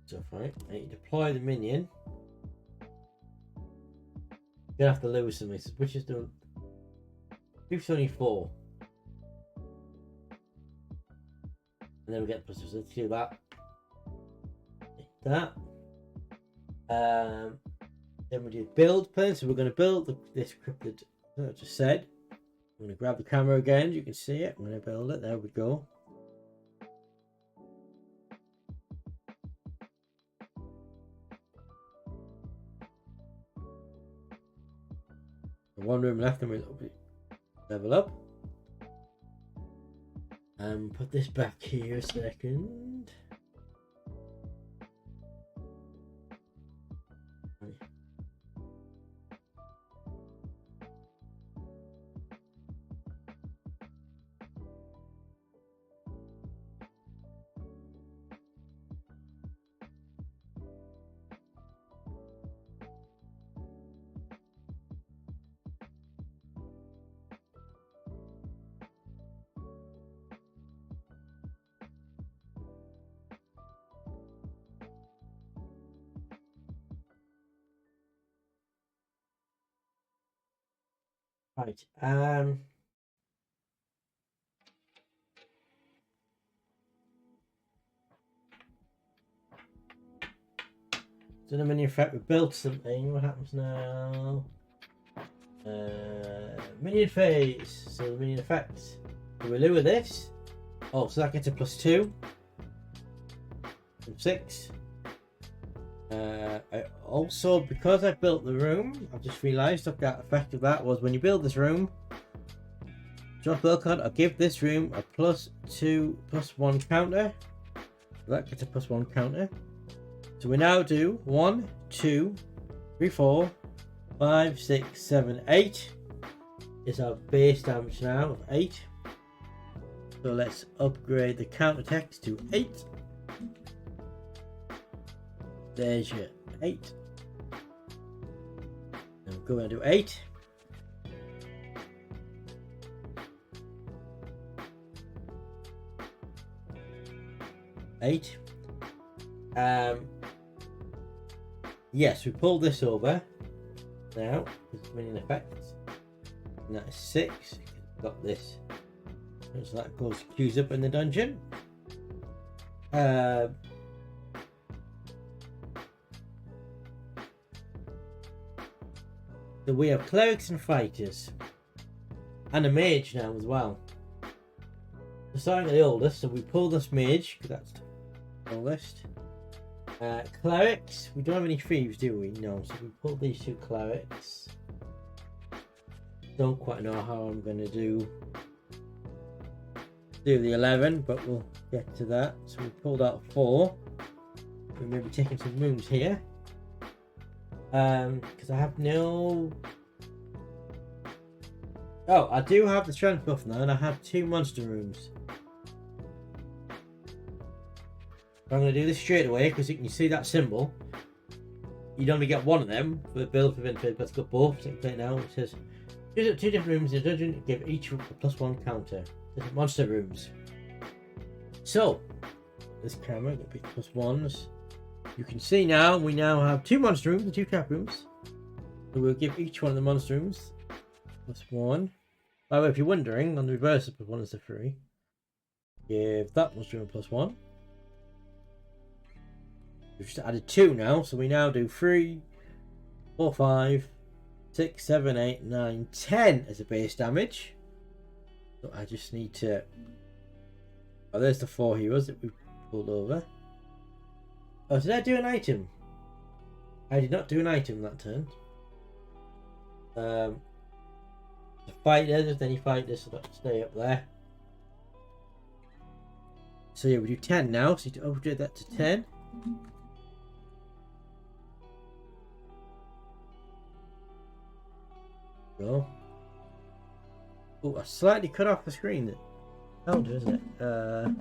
stuff, right? And you deploy the minion. You're gonna have to lose some misses, which is the 274. And then we get plus. Let's do that. That. Then we do build plan. So we're going to build this cryptid. As I just said. I'm going to grab the camera again. You can see it. I'm going to build it. There we go. One room left and we'll level up. And put this back here a second. Right. So the minion effect, we built something. What happens now? Minion phase. So the minion effects. So we lower this. Oh, so that gets a +2 from 6. I also, because I built the room, I've just realised that effect of that was when you build this room, drop build card, I'll give this room a +2/+1 counter. So that gets a +1 counter. So we now do 1, 2, 3, 4, 5, 6, 7, 8. Is our base damage now of 8. So let's upgrade the counter text to 8. There's your 8. And we're going to do 8. Yes, we pulled this over now. It's minion effects. And that is 6. Got this. So that goes queues up in the dungeon. So we have clerics and fighters. And a mage now as well. We're starting at the oldest, so we pull this mage, because that's the oldest. Clerics, we don't have any thieves, do we? No, so we pull these 2 clerics. Don't quite know how I'm going to do the 11, but we'll get to that. So we pulled out 4. We may be taking some rooms here. Because I have no... Oh, I do have the strength buff now, and I have 2 monster rooms. I'm going to do this straight away, because you can see that symbol. You'd only get 1 of them for the build for Vintage, but it's got both. So you can play it now. It says, use up 2 different rooms in the dungeon, give each a +1 counter. Different monster rooms. So, this camera, get big +1s. You can see now, we now have 2 monster rooms and 2 trap rooms. So we'll give each one of the monster rooms +1. By the way, if you're wondering, on the reverse of +1 is the 3. Give that monster room +1. We've just added 2 now, so we now do 3, 4, 5, 6, 7, 8, 9, 10 as a base damage. So I just need to... Oh, there's the 4 heroes that we pulled over. Oh, did I do an item? I did not do an item that turn. The fighter, there's any fighters, so that'll stay up there. So yeah, we do 10 now, so you need to upgrade that to 10. Go. Oh, I slightly cut off the screen. Oh, isn't it? There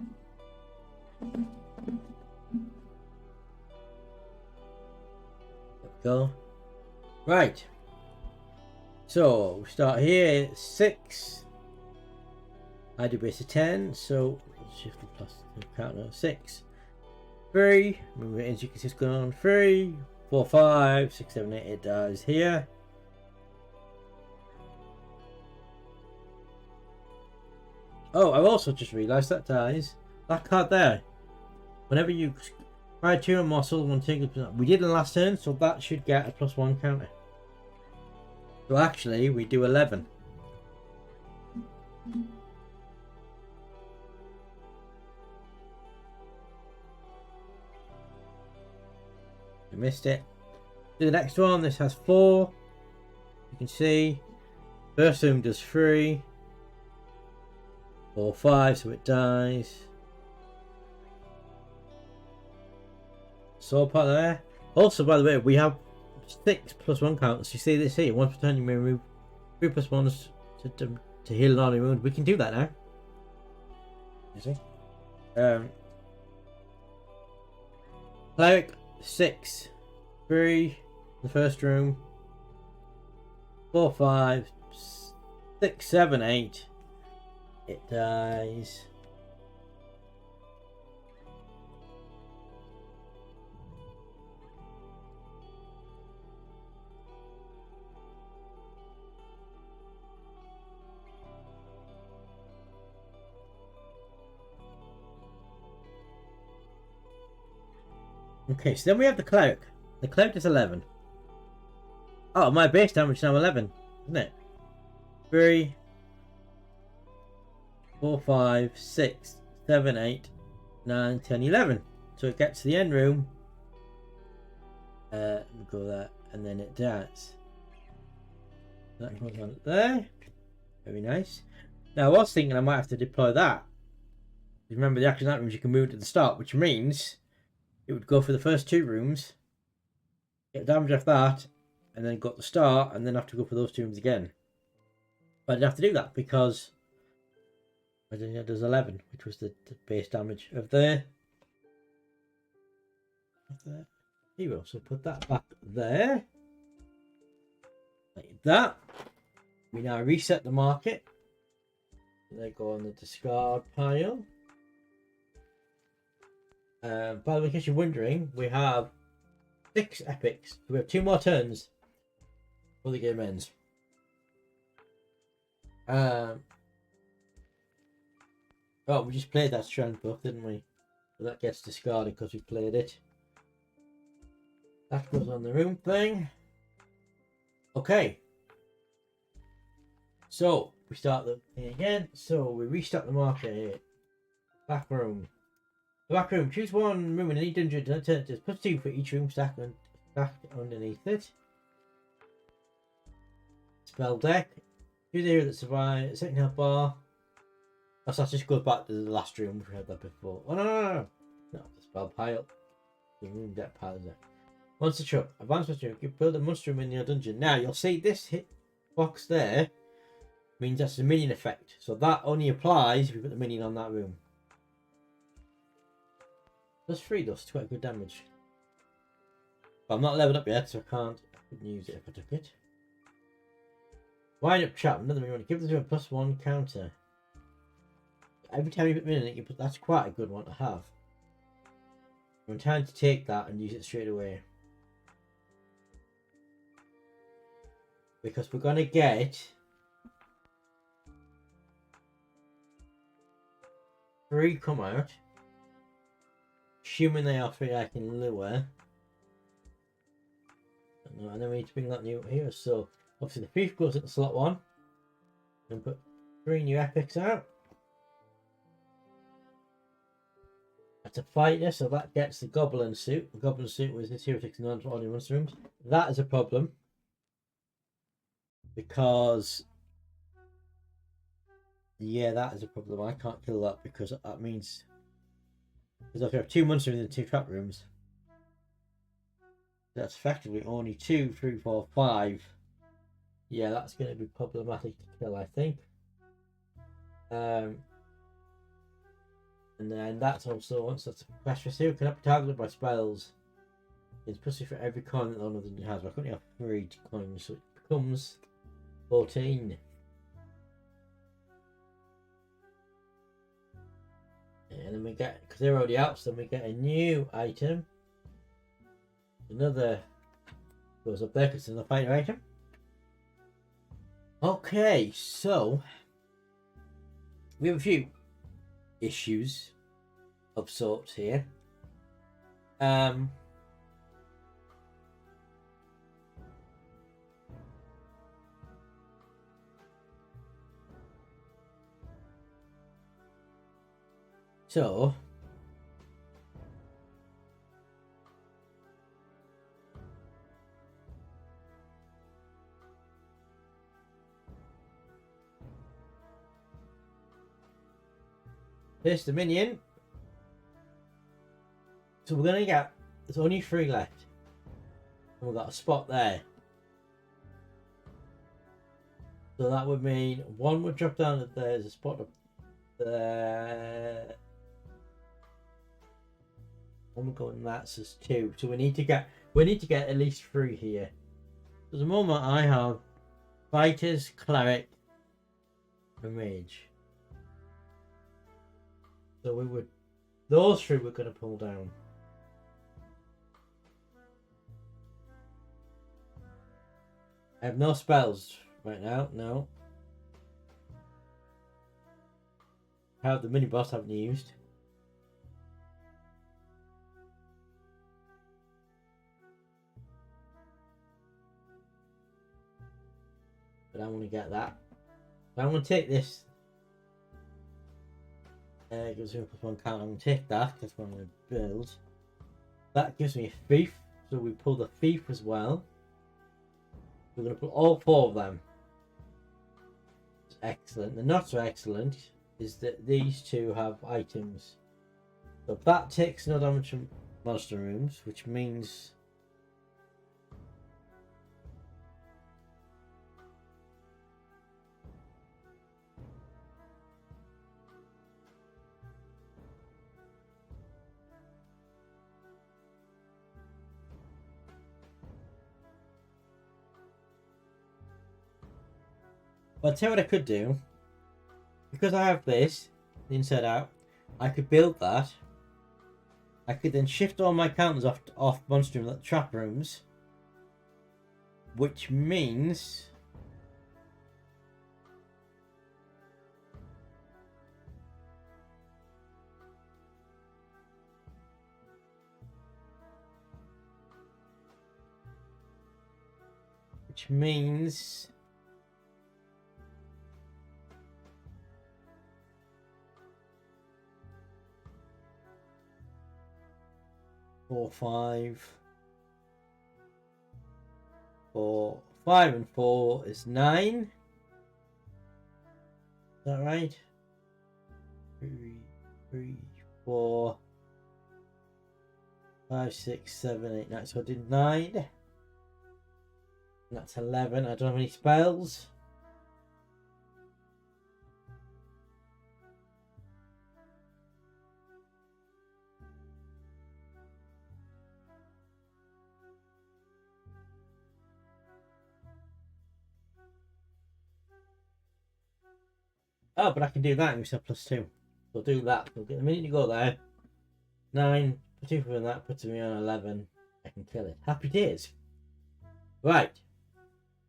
we go. Right. So we start here. 6. I do base of 10, so shift the plus counter 6. 3. Move it, as you can see, it's going on 3, 4, 5, 6, 7, 8. It dies here. Oh, I've also just realised that dies. That card there. Whenever you try 2 or more souls, one thing we did in the last turn, so that should get a +1 counter. So actually, we do 11. I missed it. Do the next one. This has 4. You can see. First room does 3. 4, 5, so it dies. Sword part there. Also, by the way, we have 6 +1 counts. You see this here. Once per turn, you may remove 3 +1s to heal an army wound. We can do that now. You see? Cleric 6, 3. The first room. 4, 5, 6, 7, 8. It dies. Okay, so then we have the cleric. The cleric is 11. Oh, my base damage is now 11, isn't it? 3, 4, 5, 6, 7, 8, 9, 10, 11. So it gets to the end room. We'll go there, and then it dies. That goes on there. Very nice. Now I was thinking I might have to deploy that. Remember the action items you can move to the start, which means it would go for the first 2 rooms, get damage off that, and then go to the start, and then have to go for those 2 rooms again. But I didn't have to do that because I think it does 11, which was the base damage of the hero. So put that back there, like that. We now reset the market. They go on the discard pile. By the way, in case you're wondering, we have 6 epics. So we have 2 more turns before the game ends. Oh, we just played that strand book, didn't we? So that gets discarded because we played it. That goes on the room thing. Okay. So we start the thing again. So we restart the market here. Back room. The back room. Choose one room in any dungeon. Just put 2 for each room stacked underneath it. Spell deck. Choose the area that survives. Second health bar. Oh, so that just goes back to the last room. We had that before. Oh no! No, the spell pile. The room deck pile is there. Monster truck. Advanced monster truck. You build a monster room in your dungeon. Now you'll see this hit box there means that's a minion effect. So that only applies if you put the minion on that room. Plus 3 dust, quite good damage. But I'm not leveled up yet, so I couldn't use it if I took it. Wind up trap, another minion. Give the room a +1 counter. Every time you put minion in it, that's quite a good one to have. I'm trying to take that and use it straight away. Because we're gonna get 3 come out. Assuming they are 3 I can lure. And then we need to bring that new here. So obviously the thief goes into slot 1. And put 3 new epics out. That's a fighter, so that gets the goblin suit. The goblin suit was this hero takes non-ordinary monster rooms. That is a problem. Because yeah, that is a problem. I can't kill that because that means if I have 2 monsters in the 2 trap rooms, that's effectively only 2, 3, 4, 5. Yeah, that's going to be problematic to kill, I think. And then that's also once that's a special hero cannot be targeted by spells. It's pussy for every coin that one of them has. But I currently have 3 coins, so it becomes 14. And then we get, because they're already out, so then we get a new item. Another goes up there because it's another fighter item. Okay, so we have a few issues of sorts here. So here's the minion. So we're gonna get, there's only 3 left. And we've got a spot there. So that would mean 1 would drop down if there's a spot up there. 1 would go in that, so it's 2. So we need to get at least 3 here. So at the moment I have fighters, cleric, and mage. So we would, those 3 we're gonna pull down. I have no spells right now, no. I have the mini boss I haven't used. But I want to get that. So I'm going to take this. Gives me a +1 count. I'm going to take that because I'm going to build. That gives me a thief. So we pull the thief as well. We're going to put all 4 of them. It's excellent. The not so excellent is that these 2 have items. So that takes no damage from monster rooms, which means I'll tell you what I could do. Because I have this, the inside out, I could build that. I could then shift all my counters off monster room, like trap rooms. Which means four, 5, 4, 5 and 4 is 9. Is that right? 3, 4, 5, 6, 7, 8, 9. So I did 9. And that's 11. I don't have any spells. Oh, but I can do that and we still +2. So I'll do that. So the minute you go there, 9, put 2 from that, puts me on 11. I can kill it. Happy days. Right.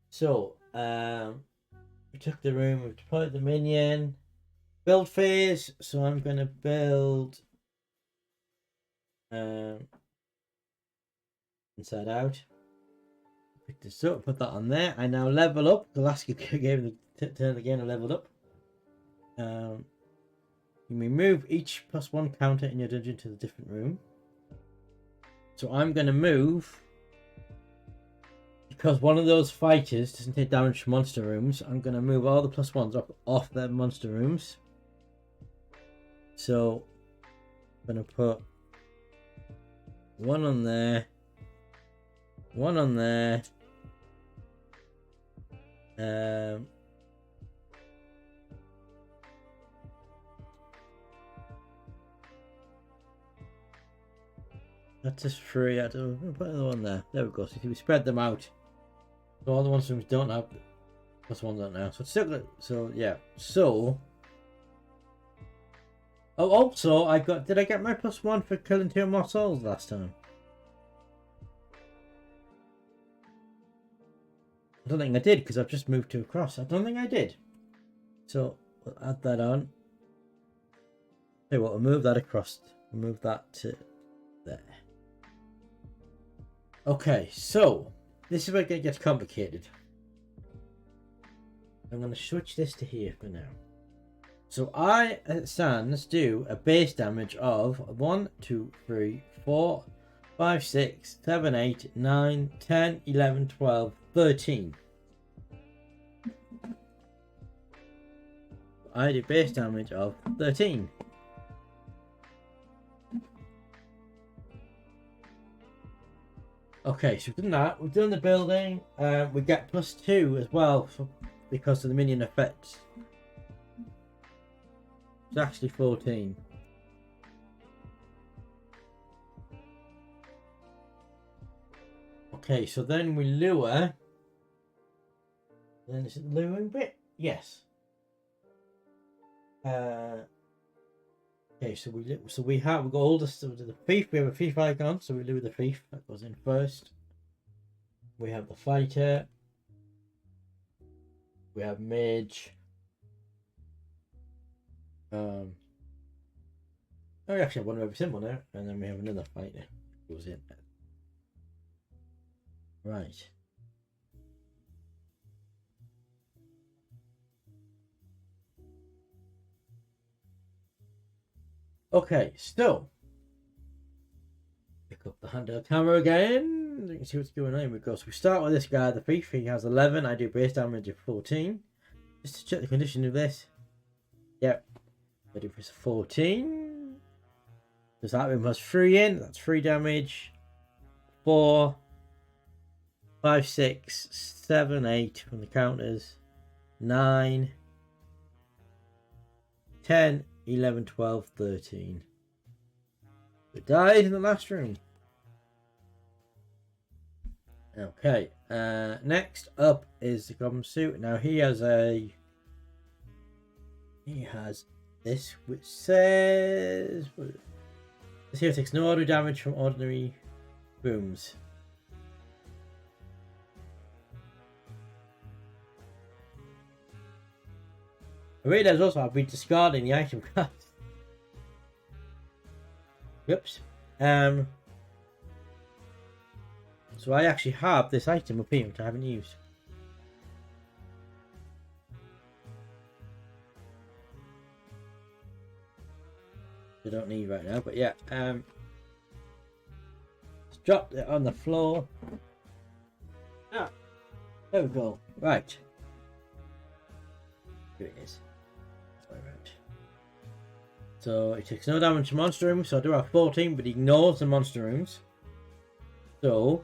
So, we took the room, we've deployed the minion. Build phase. So I'm going to build inside out. Pick this up, put that on there. I now level up. The last game turn again, I leveled up. You may move each +1 counter in your dungeon to the different room. So I'm going to move, because one of those fighters doesn't take damage from monster rooms, I'm going to move all the +1s off their monster rooms. So I'm going to put 1 on there, 1 on there, that's just 3. I don't put another one there. There we go. So we spread them out. So all the ones we don't have +1s on now. So it's still good. So yeah. So Oh, also, did I get my +1 for killing 2 more souls last time? I don't think I did, because I've just moved to across. I don't think I did. So, we'll add that on. Okay, well, we'll move that across. We'll move that to there. Okay, so, this is where it gets complicated. I'm going to switch this to here for now. So I, as it stands, do a base damage of 1, 2, 3, 4, 5, 6, 7, 8, 9, 10, 11, 12, 13. I do base damage of 13. Okay, so we've done that. We've done the building. We get +2 as well because of the minion effects. It's actually 14. Okay, so then we lure. Then is it the luring bit? Yes. Okay, so we got all the thief. We have a thief icon, so we lure the thief. That goes in first. We have the fighter. We have mage. Oh, we actually have one of every symbol now, and then we have another fighter goes in. Right. Okay, still. Pick up the handheld camera again. You can see what's going on. We go. So we start with this guy, the thief. He has 11. I do base damage of 14. Just to check the condition of this. Yep. I do this 14. Does that room has 3 in? That's 3 damage. 4, 5, 6, 7, 8 from the counters. 9, 10, 11, 12, 13. We died in the last room. Okay. Next up is the Goblin suit. Now he has this which says this here takes no auto damage from ordinary rooms. I realize also I've been discarding the item cards. Whoops. So I actually have this item up here which I haven't used. I don't need right now, but yeah. Just dropped it on the floor. Ah, there we go. Right. Here it is. Right. So it takes no damage to monster rooms, so I do have 14, but he ignores the monster rooms. So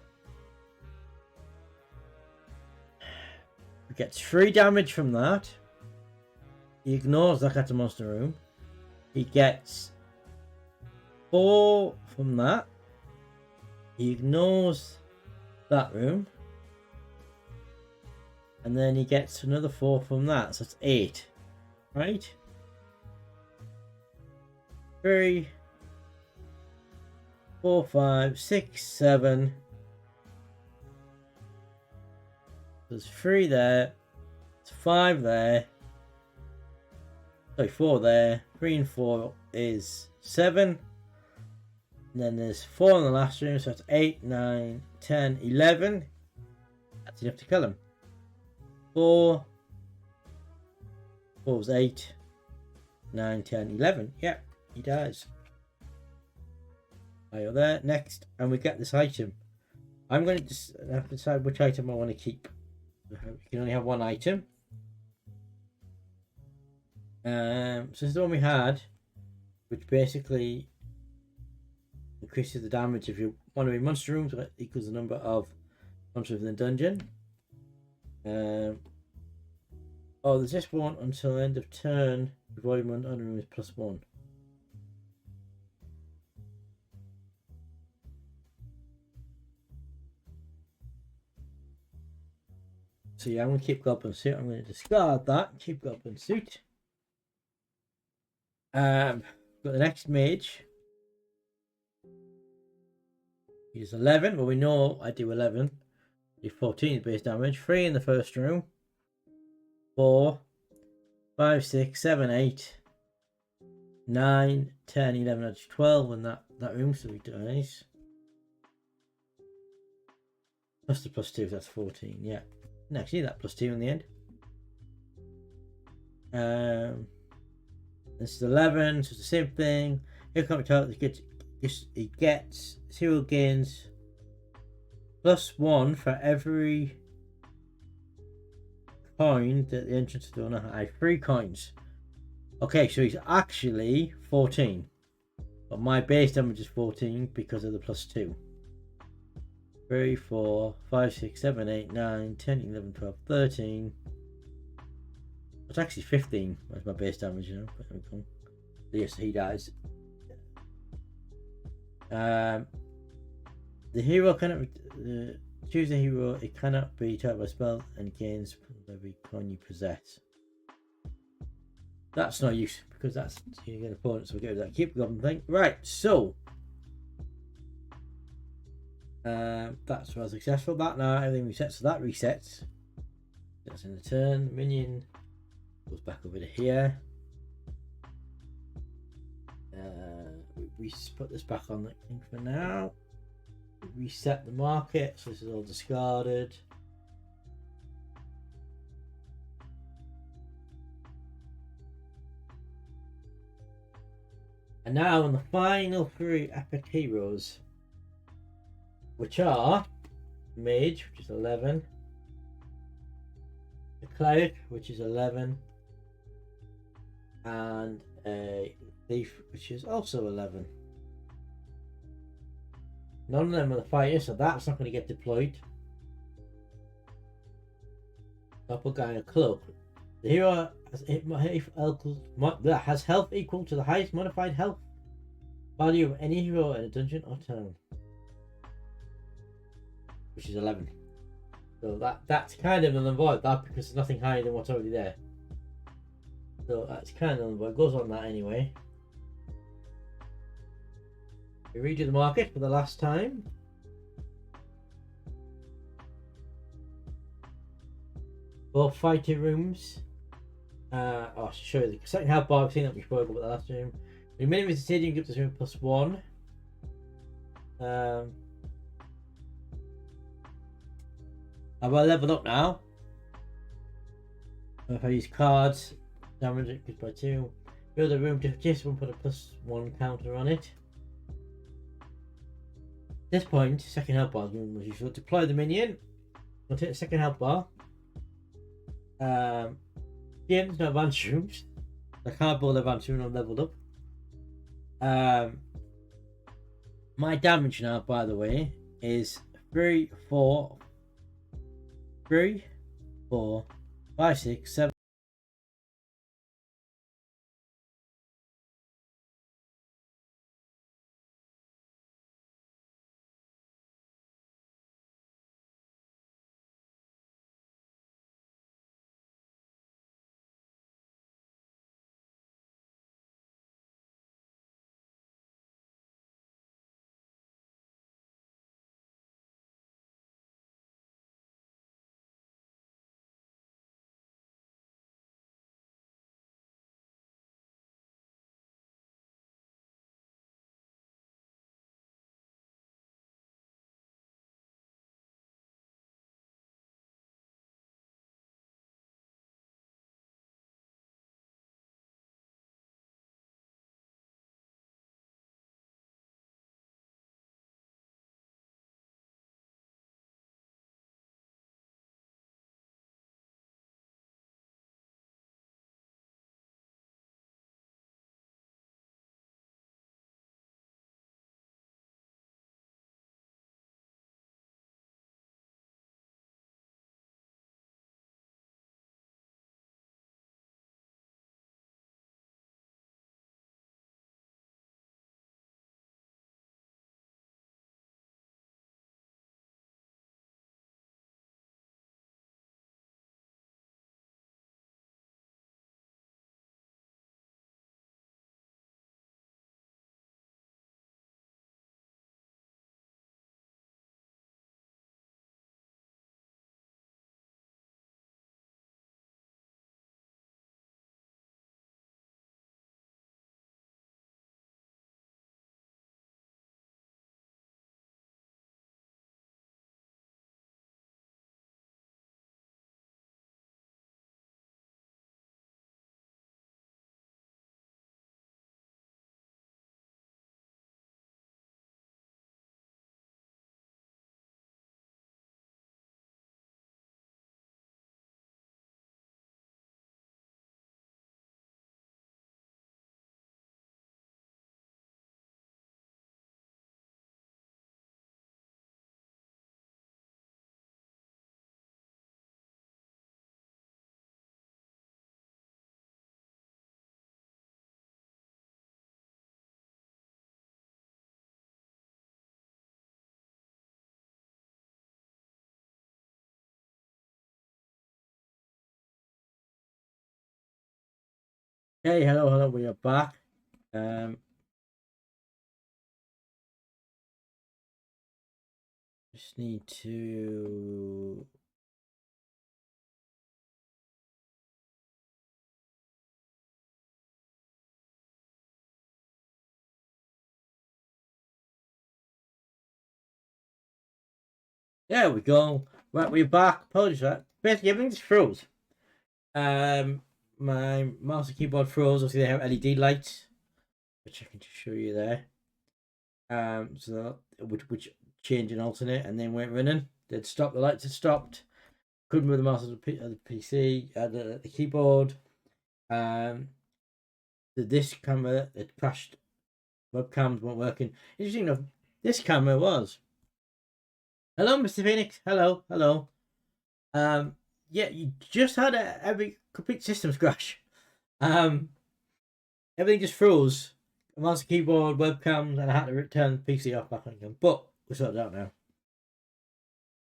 he gets 3 damage from that. He ignores that at the monster room. He gets 4 from that. He ignores that room. And then he gets another 4 from that. So it's 8. Right? 3, 4, 5, 6, 7. There's 3 there. There's 5 there. Sorry, 4 there. 3 and 4 is 7. And then there's 4 in the last room, so it's 8, 9, 10, 11. That's enough to kill him. 4. 4 was 8. 9, 10, 11. Yep, he dies. Are you there? Next, and we get this item. I'm going to just have to decide which item I want to keep. You can only have one item. So this is the one we had, which basically increases the damage if you want to be monster rooms, but equals the number of monsters within the dungeon. Oh, there's this one until end of turn. Avoidment on room is +1. So yeah, I'm going to keep Goblin Suit. I'm going to discard that and keep Goblin Suit. Got the next mage. He does 11. Well, we know I do 11. Do 14 base damage. 3 in the first room. 4, 5, 6, 7, 8, 9, 10, 11, that's 12 in that room, so he dies. Plus the +2, that's 14, yeah. And actually, that +2 in the end. This is 11, so it's the same thing. Here comes he gets 0 gains +1 for every coin that the entrance to the owner has. 3 coins. Okay, so he's actually 14. But my base damage is 14 because of the +2. 3, 4, 5, 6, 7, 8, 9, 10, 11, 12, 13. It's actually 15. That's my base damage, you know. Yes, he dies. The hero cannot choose a hero. It cannot be targeted by spell and gains from every coin you possess. That's no use because that's you get opponents. So we go to that keep goblin thing. Right, so that's well successful. That now everything resets. So that resets. That's in the turn. Minion goes back over to here. We put this back on the thing for now. Reset the market, so this is all discarded. And now on the final 3 epic heroes, which are Mage, which is 11, the Cleric, which is 11, and a Thief, which is also 11. None of them are the fighters, so that's not going to get deployed. Doppelganger Cloak. The hero has health equal to the highest modified health value of any hero in a dungeon or town, which is 11. So that's kind of null and void, that because there's nothing higher than what's already there. So that's kind of null and void. It goes on that anyway. We redo the market for the last time. Both fighter rooms. I'll show you the second health bar. I've seen that before, but the last room. The minimum stadium gives this room +1. I've leveled up now. If I use cards, damage it goes by 2. Build a room, just one, put a +1 counter on it. At this point, second health bar is usual. Deploy the minion. I'll take the second health bar. Games no advanced rooms. I can't build advanced room. I'm leveled up. My damage now, by the way, is 3, 4, 5, 6, 7. Okay, hello, we are back. Just need to... There we go. Right, we're back. Apologies for that. Basically, everything's froze. My mouse and keyboard froze. Obviously, they have LED lights, which I can just show you there. So which change and alternate, and then went running. They'd stop. The lights had stopped. Couldn't move the mouse of the PC, the keyboard. This camera it crashed. Webcams weren't working. Interesting enough, this camera was. Hello, Mr. Phoenix. Hello, hello. Yeah, you just had every complete systems crash. Everything just froze. Mouse, keyboard, webcams, and I had to turn the PC off back on again. But we're sorted out now.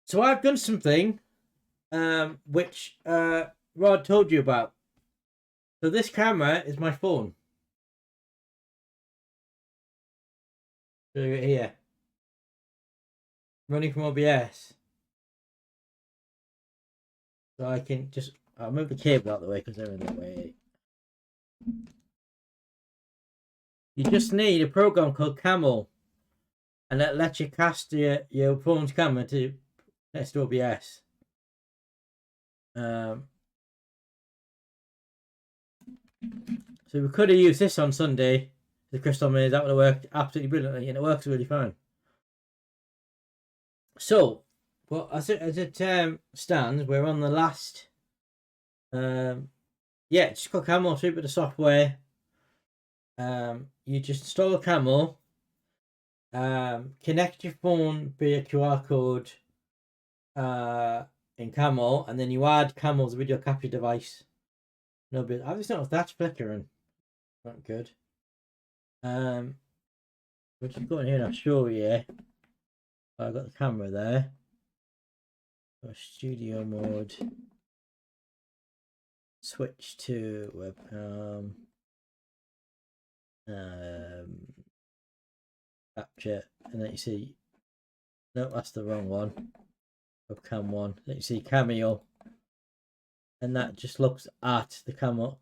So I've done something, which Rod told you about. So this camera is my phone. So here, running from OBS. So I can just I'll move the cable out of the way because they're in the way. You just need a program called Camel, and that lets you cast your phone's camera to test OBS. So we could have used this on Sunday, the crystal maze. That would have worked absolutely brilliantly, and it works really fine. So, well, as it stands, we're on the last. Yeah, just got Camel, through with the software. You just install a Camel. Connect your phone via QR code in Camel, and then you add Camel's video capture device. No, but I just don't know if that's flickering. Not good. We'll just go in here and I'll show you. I've got the camera there. Studio mode. Switch to webcam. Capture, and then you see. No, that's the wrong one. Webcam one. Then you see Cameo, and that just looks at the Camel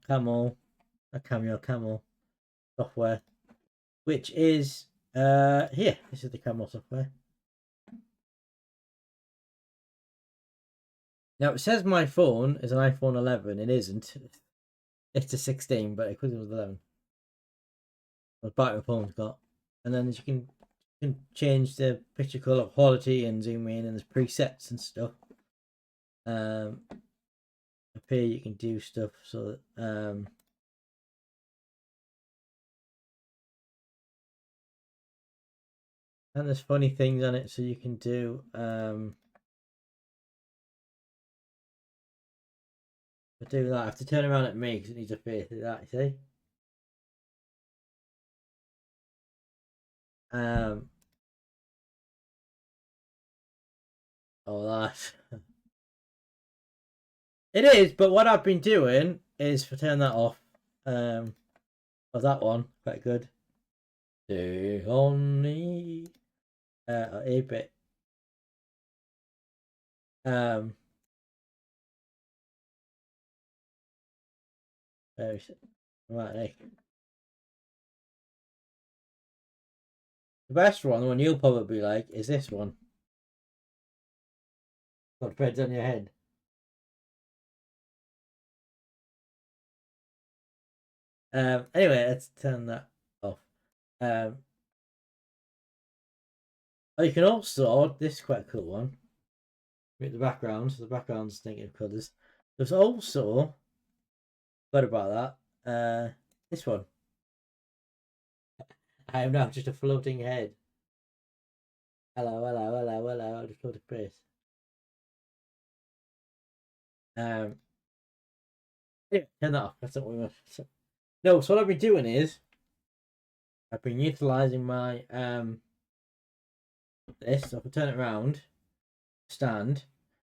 software, which is here. This is the Camel software. Now it says my phone is an iPhone 11. It isn't. It's a 16, but it could be 11. The battery phone's got, and then you can change the picture color quality and zoom in, and there's presets and stuff. Up here you can do stuff so that and there's funny things on it, so you can do I do that. I have to turn around at me because it needs a face like that, you see. Oh, that. It is, but what I've been doing is for turn that off. Of that one, quite good. The only 8-bit. Right. The best one, the one you'll probably like, is this one. Got threads on your head. Anyway, let's turn that off. Oh, you can also, this is quite a cool one. With the background, so the background's negative colours. There's also, what about that? This one. I am now just a floating head. Hello, hello, hello, hello. Just floating face. Yeah, turn that off. That's not what we want. No, so what I've been doing is I've been utilising my this. So if I turn it around, stand.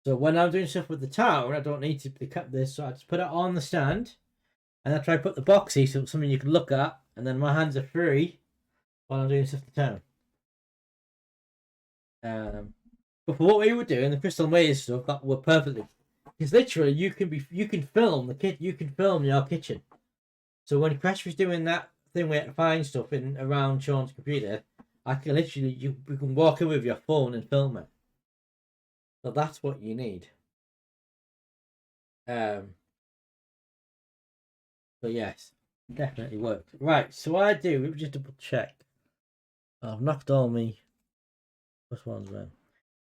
So when I'm doing stuff with the tower, I don't need to pick up this. So I just put it on the stand, And I try to put the boxy so it's something you can look at, and then my hands are free while I'm doing stuff to town. But for what we were doing, the Crystal Maze stuff, that were perfectly. Because literally, you can film you can film your kitchen. So when Crash was doing that thing where to find stuff in around Sean's computer, I can literally you can walk in with your phone and film it. So that's what you need. So yes, definitely works. Right, so what I do, let me just double check. I've knocked all me plus ones then.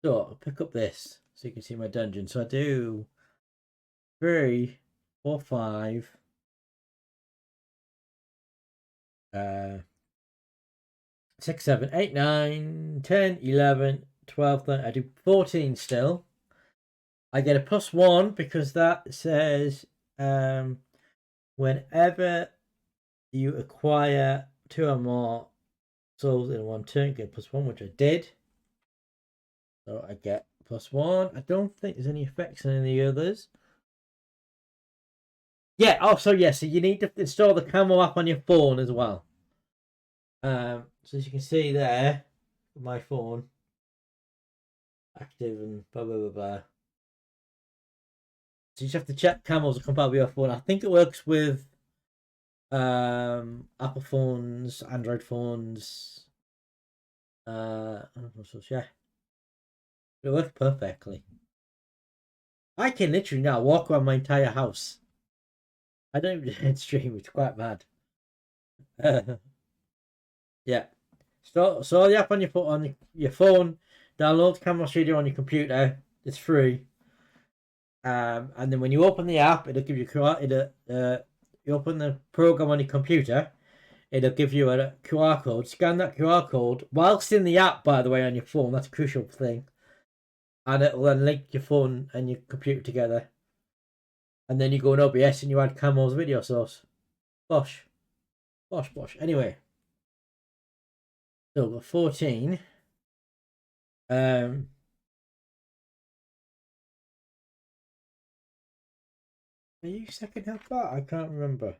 So I'll pick up this so you can see my dungeon. So I do 3, 4, 5. 6, 7, 8, 9, 10, 11, 12, 13. I do 14 still. I get a +1 because that says whenever you acquire 2 or more souls in one turn, get +1, which I did. So I get +1. I don't think there's any effects on any others. Yeah, oh, so yeah, so you need to install the Camo app on your phone as well. So as you can see there, my phone, active and blah, blah, blah, blah. So you just have to check Camos are compatible with your phone. I think it works with Apple phones, Android phones. I don't know, so yeah. It works perfectly. I can literally now walk around my entire house. I don't even stream, it's quite mad. Yeah. So the app on your phone, download Camera Studio on your computer. It's free. And then when you open the app, it'll give you you open the program on your computer. It'll give you a QR code. Scan that QR code whilst in the app, by the way, on your phone. That's a crucial thing. And it'll then link your phone and your computer together. And then you go in OBS and you add Camo's video source. Bosh. Bosh, bosh. Anyway. So we've got 14. Are you second health bar? I can't remember.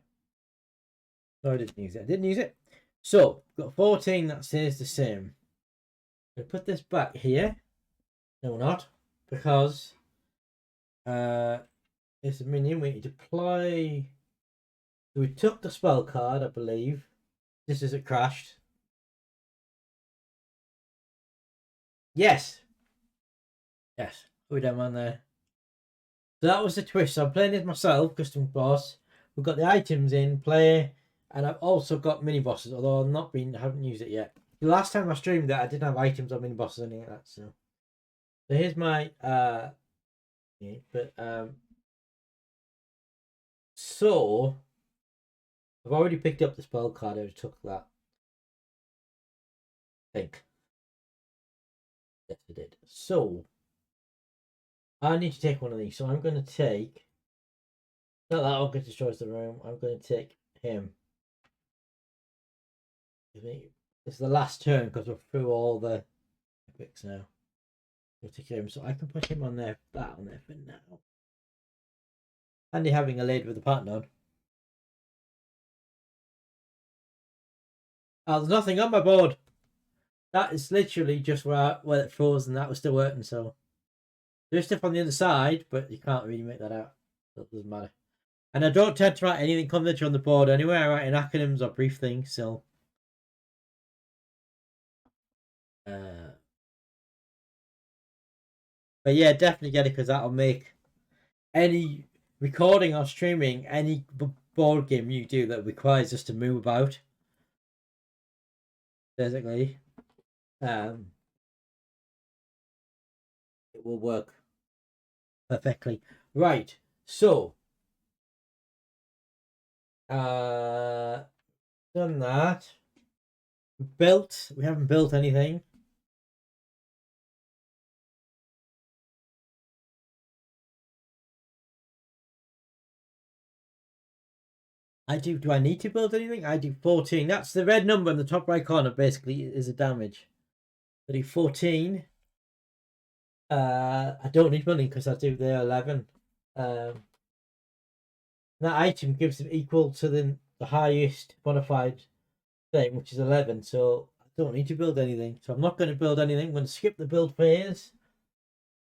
No, I didn't use it. I didn't use it. So, we've got 14 that stays the same. I put this back here. No, not. Because it's a minion. We need to apply. So we took the spell card, I believe. This is it crashed. Yes. Yes. We don't mind there. So that was the twist. So I'm playing this myself, custom boss. We've got the items in play, and I've also got mini bosses, although I haven't used it yet. The last time I streamed that, I didn't have items or mini bosses or anything like that. So here's my so I've already picked up the spell card. I took that. I think. Yes, I did. So I need to take one of these. So I'm going to take. Not that one destroys the room. I'm going to take him. It's the last turn because we're through all the epics now. We'll take him. So I can put him on there. That on there for now. Handy having a lid with a pattern on. Oh, there's nothing on my board. That is literally just where it froze, and that was still working. So there's stuff on the other side, but you can't really make that out. So it doesn't matter. And I don't tend to write anything commentary on the board anyway. I write in acronyms or brief things. So but yeah, definitely get it because that'll make any recording or streaming any board game you do that requires us to move about. Basically, it will work perfectly. Right, so done that. We haven't built anything. Do I need to build anything? I do 14. That's the red number in the top right corner, basically, is a damage. I do 14. I don't need money because I do the 11. That item gives it equal to the highest modified thing, which is 11. So I don't need to build anything. So I'm not going to build anything. I'm going to skip the build phase.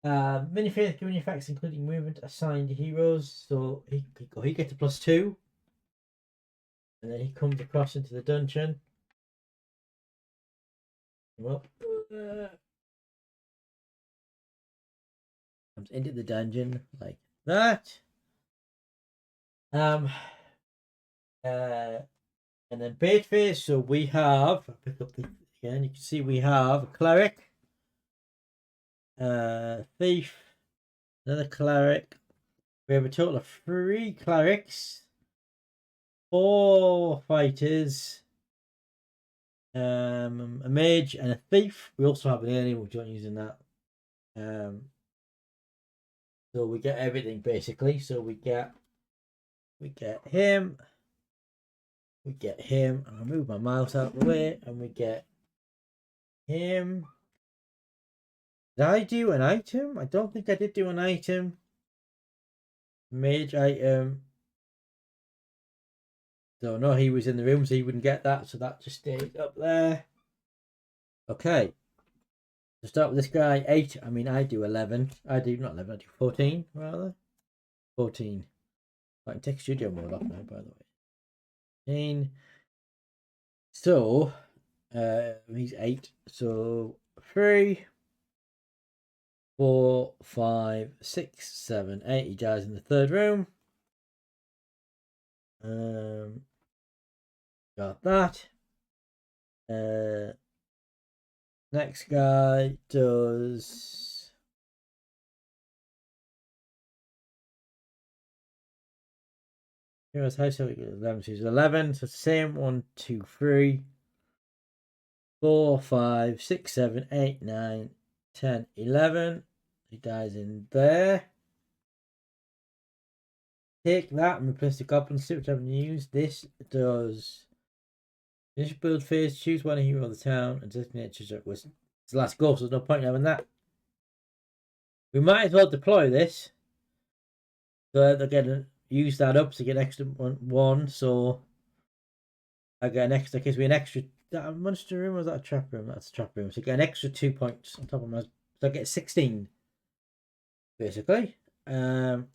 Mini phase giving effects including movement assigned to heroes. So he gets a +2. And then he comes across into the dungeon. Well, comes into the dungeon like that. And then bait phase. So we have, I'll pick up the again. You can see we have a cleric, thief, another cleric. We have a total of 3 clerics, 4 fighters, a mage, and a thief. We also have an alien, which aren't using that. So we get everything basically. So we get him. We get him. I'll move my mouse out of the way, and we get him. Did I do an item? I don't think I did do an item. Mage item. So no, he was in the room, so he wouldn't get that. So that just stayed up there. Okay. To start with this guy, 8. I mean, I do 11. I do not 11. I do 14 rather. 14. I can take studio mode off now, by the way. 14. So, he's 8. So 3, 4, 5, 6, 7, 8. He dies in the 3rd room. Got that. Next guy does heroes high, so we get 11. So he's 11. So it's the same. 1, 2, 3, 4, 5, 6, 7, 8, 9, 10, 11. He dies in there. Take that and replace the goblin suit, which I haven't used. This does initial build phase, choose one hero of the town and designate it was the last goal, so there's no point in having that. We might as well deploy this. So they're gonna use that up to get extra one, so I get an extra, gives me an extra. That a monster room or was that a trap room? That's a trap room. So I get an extra 2 points on top of my, so I get 16 basically. 11.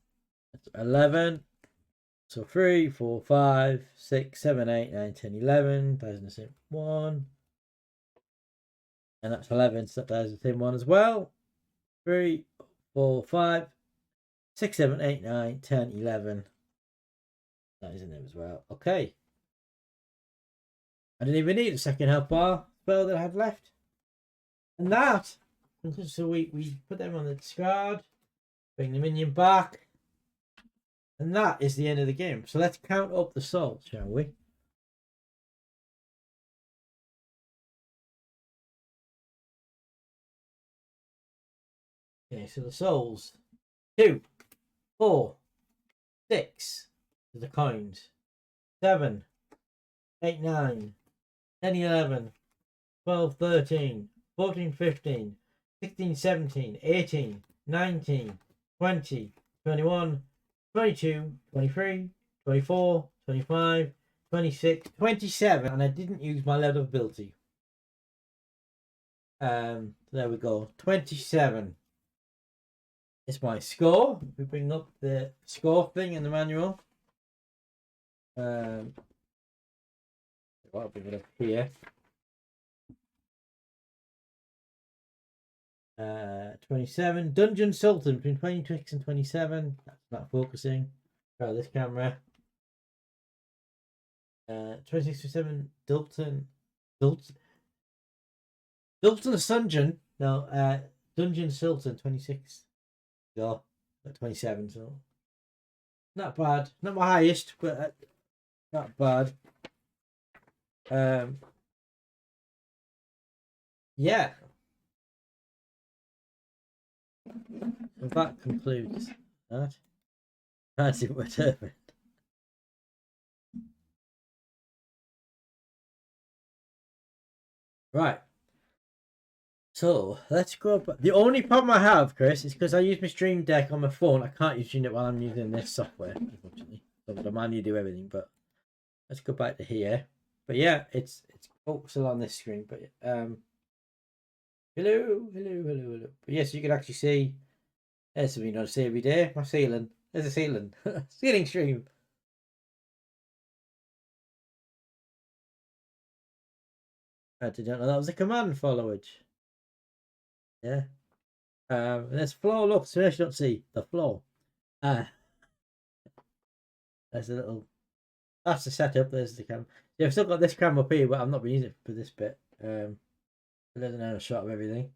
So 3, 4, 5, 6, 7, 8, 9, 10, 11. Dies in the same one. And that's 11, so that dies in the same one as well. 3, 4, 5, 6, 7, 8, 9, 10, 11. That is in there as well. Okay. I didn't even need a second health bar spell that I had left. And that, so we put them on the discard, bring the minion back. And that is the end of the game. So let's count up the souls, shall we? Okay, so the souls. 2, 4, 6. The coins. 7, 8, 9, 10, 11, 12, 13, 14, 15, 16, 17, 18, 19, 20, 21, 22, 23, 24, 25, 26, 27, and I didn't use my level of ability. There we go. 27 is my score. We bring up the score thing in the manual. I'll bring it up here. 27. Dungeon Sultan between 26 and 27. That's not focusing. Try this camera. 26 to 7. Dalton Sungeon. No, Dungeon Sultan 26. Go. 27, so not bad. Not my highest, but not bad. Yeah. So that concludes that. Fancy whatever. Right. So let's go up. The only problem I have, Chris, is because I use my Stream Deck on my phone. I can't use it while I'm using this software, unfortunately. So the manually do everything, but let's go back to here. But yeah, it's still on this screen. But hello. But yes, you can actually see there's something I see every day. My ceiling. There's a ceiling. Ceiling stream. I didn't know that was a command followage. Yeah. There's floor. Look, so you don't see the floor. There's a little. That's the setup. There's the camera. Yeah, I've still got this camera up here, but I'm not been using it for this bit. There's another shot of everything.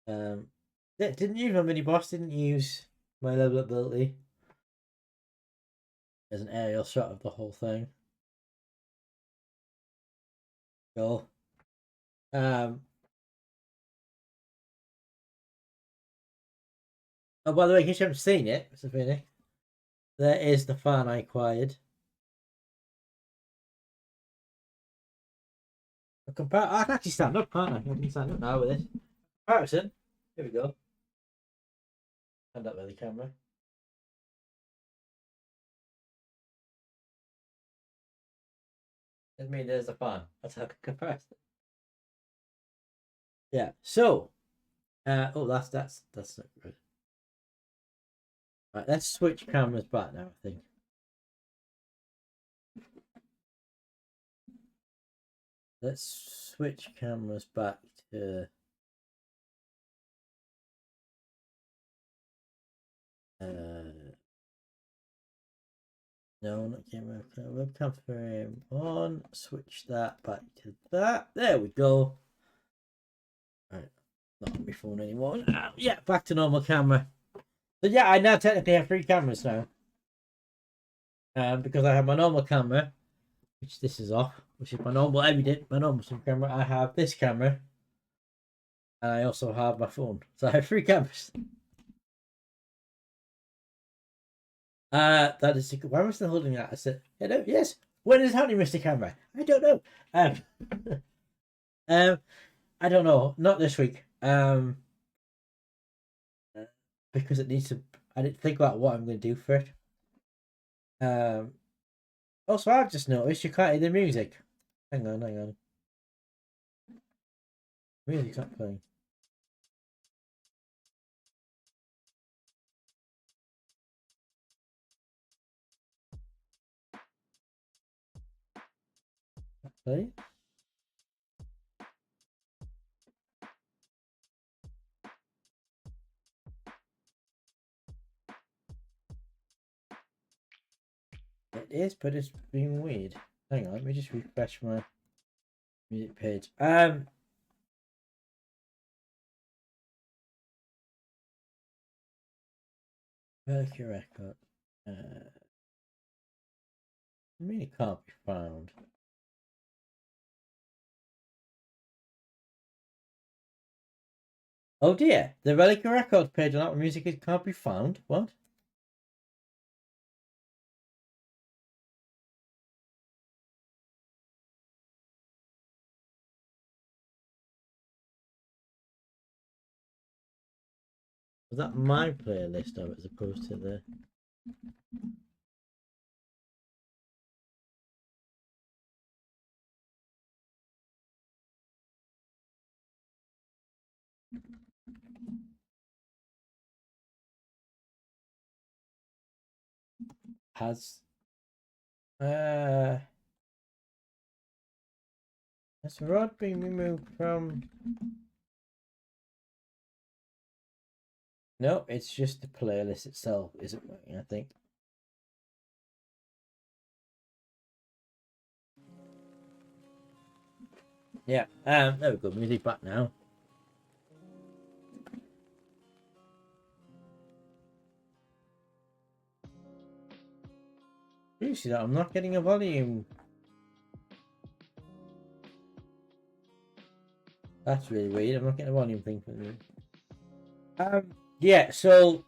Didn't use my mini boss. Didn't use my level ability. There's an aerial shot of the whole thing. Cool. Oh, by the way, in case you haven't seen it, Mr. Phoenix, there is the fan I acquired. I can actually stand up, can't I? I can stand up now with this. Comparison. Here we go. Stand up with the camera. I mean, there's the fan. That's how comparison. Yeah. So, oh, that's not good. Right, let's switch cameras back now. I think. Let's switch cameras back to. No, not camera. Webcam frame on. Switch that back to that. There we go. Right, not on my phone anymore. Yeah, back to normal camera. So yeah, I now technically have 3 cameras now. Because I have my normal camera, which this is off, which is my normal camera. I have this camera, and I also have my phone. So I have 3 cameras. That is why am I still holding that? I said, hello, yes. When is happening, Mr. Camera? I don't know. I don't know. Not this week. Because it needs to. I didn't think about what I'm going to do for it. Also, I've just noticed you can't hear the music. Hang on. Music's not playing. Play. It is, but it's being weird. Hang on, let me just refresh my music page. Mercury record. Really can't be found. Oh dear, the Relic Records page on Apple Music can't be found. What? Was that my playlist of it as opposed to the? Has Rod been removed from? No, it's just the playlist itself isn't working, I think. Yeah, there we go, music back now. You see that? I'm not getting a volume. That's really weird. I'm not getting a volume thing for me. Yeah, so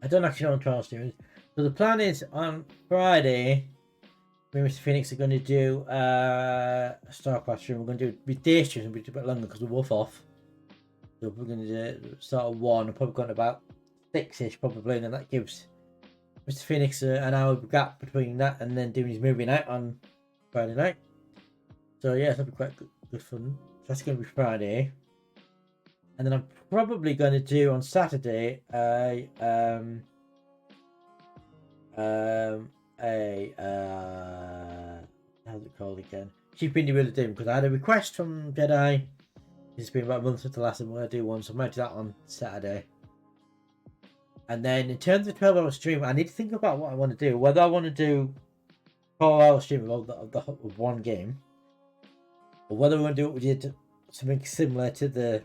I don't actually know what I'm doing. So the plan is on Friday, me and Mr. Phoenix are going to do a StarCraft stream. We're going to do it day stream, it'll be a bit longer because we're both off. So we're going to start at 1, and probably going to about 6ish probably, and then that gives Mr. Phoenix an hour gap between that and then doing his movie night on Friday night. So yeah, that'll be quite good fun. So that's going to be Friday. And then I'm probably going to do on Saturday how's it called again? Cheap Indie Wheel of Doom, because I had a request from Jedi. It's been about a month since the last time I'm going to do one, so I might do that on Saturday. And then in terms of 12-hour stream, I need to think about what I want to do. Whether I want to do 4-hour stream of one game, or whether we want to do what we did, something similar to the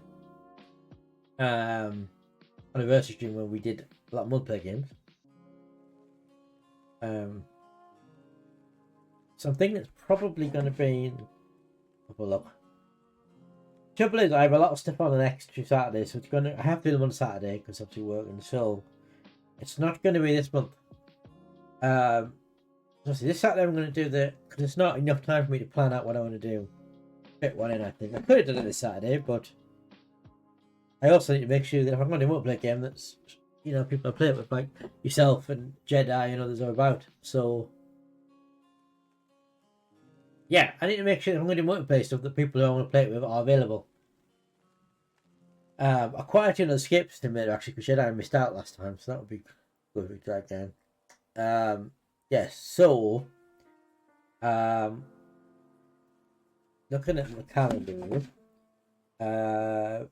anniversary stream when we did a lot of multiplayer games. So I'm thinking it's probably going to be. Have a look. Trouble is, I have a lot of stuff on the next 2 Saturdays, so it's going to. I have to do them on Saturday because I'm obviously working, so it's not going to be this month. Obviously this Saturday I'm going to do because it's not enough time for me to plan out what I want to do. Fit one in, I think. I could have done it this Saturday, but I also need to make sure that if I'm going to do a multiplayer game, that's people I play it with, like yourself and Jedi and others are about. So yeah, I need to make sure that if I'm going to do multiplayer stuff, that people who I want to play it with are available. I quite actually the skips to admit actually because Jedi missed out last time, so that would be good if we try again. Yes, so looking at the calendar, so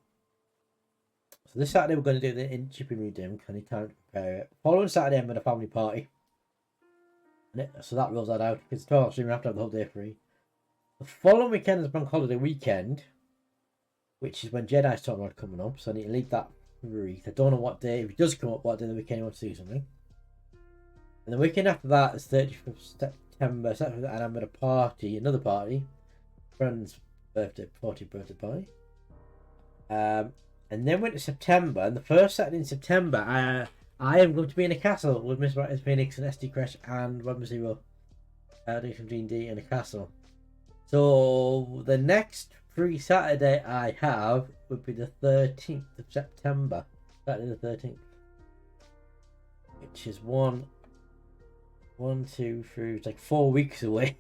this Saturday we're going to do the in-shipping redeem. I need time to prepare it. Following Saturday I'm at a family party, so that rules that out because 12 stream we have to have the whole day free. The following weekend is bank holiday weekend, which is when Jedi's talking about coming up, so I need to leave that free. I don't know what day, if it does come up, what day the weekend he wants to do something. And the weekend after that is 30th of September, and I'm at a party, another party, friend's birthday, 40th birthday party. And then went to September, and the first Saturday in September, I am going to be in a castle with Miss Martin's Phoenix and SD Crash and Webber Zero. Doing some D&D in a castle. So the next free Saturday I have would be the 13th of September. Saturday the 13th. Which is 1, 2, 3, it's like 4 weeks away.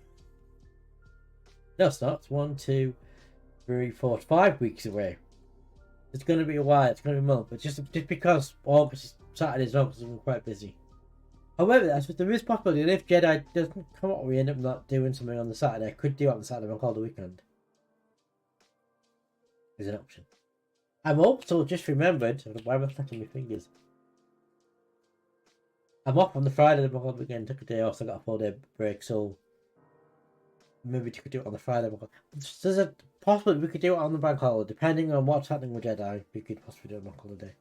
No, it's not. It's 1, 2, 3, 4, 5 weeks away. It's going to be a while. It's going to be a month. But just because August Saturdays are because I'm quite busy. However, there is possibility that if Jedi doesn't come up, we end up not doing something on the Saturday. I could do it on the Saturday and call the weekend. Is an option. I'm also just remembered. Why am I clicking my fingers? I'm off on the Friday the bank weekend. Took a day off. So I got a 4-day break. So maybe we could do it on the Friday. There's a possibility we could do it on the bank holiday, depending on what's happening with Jedi. We could possibly do it on the bank holiday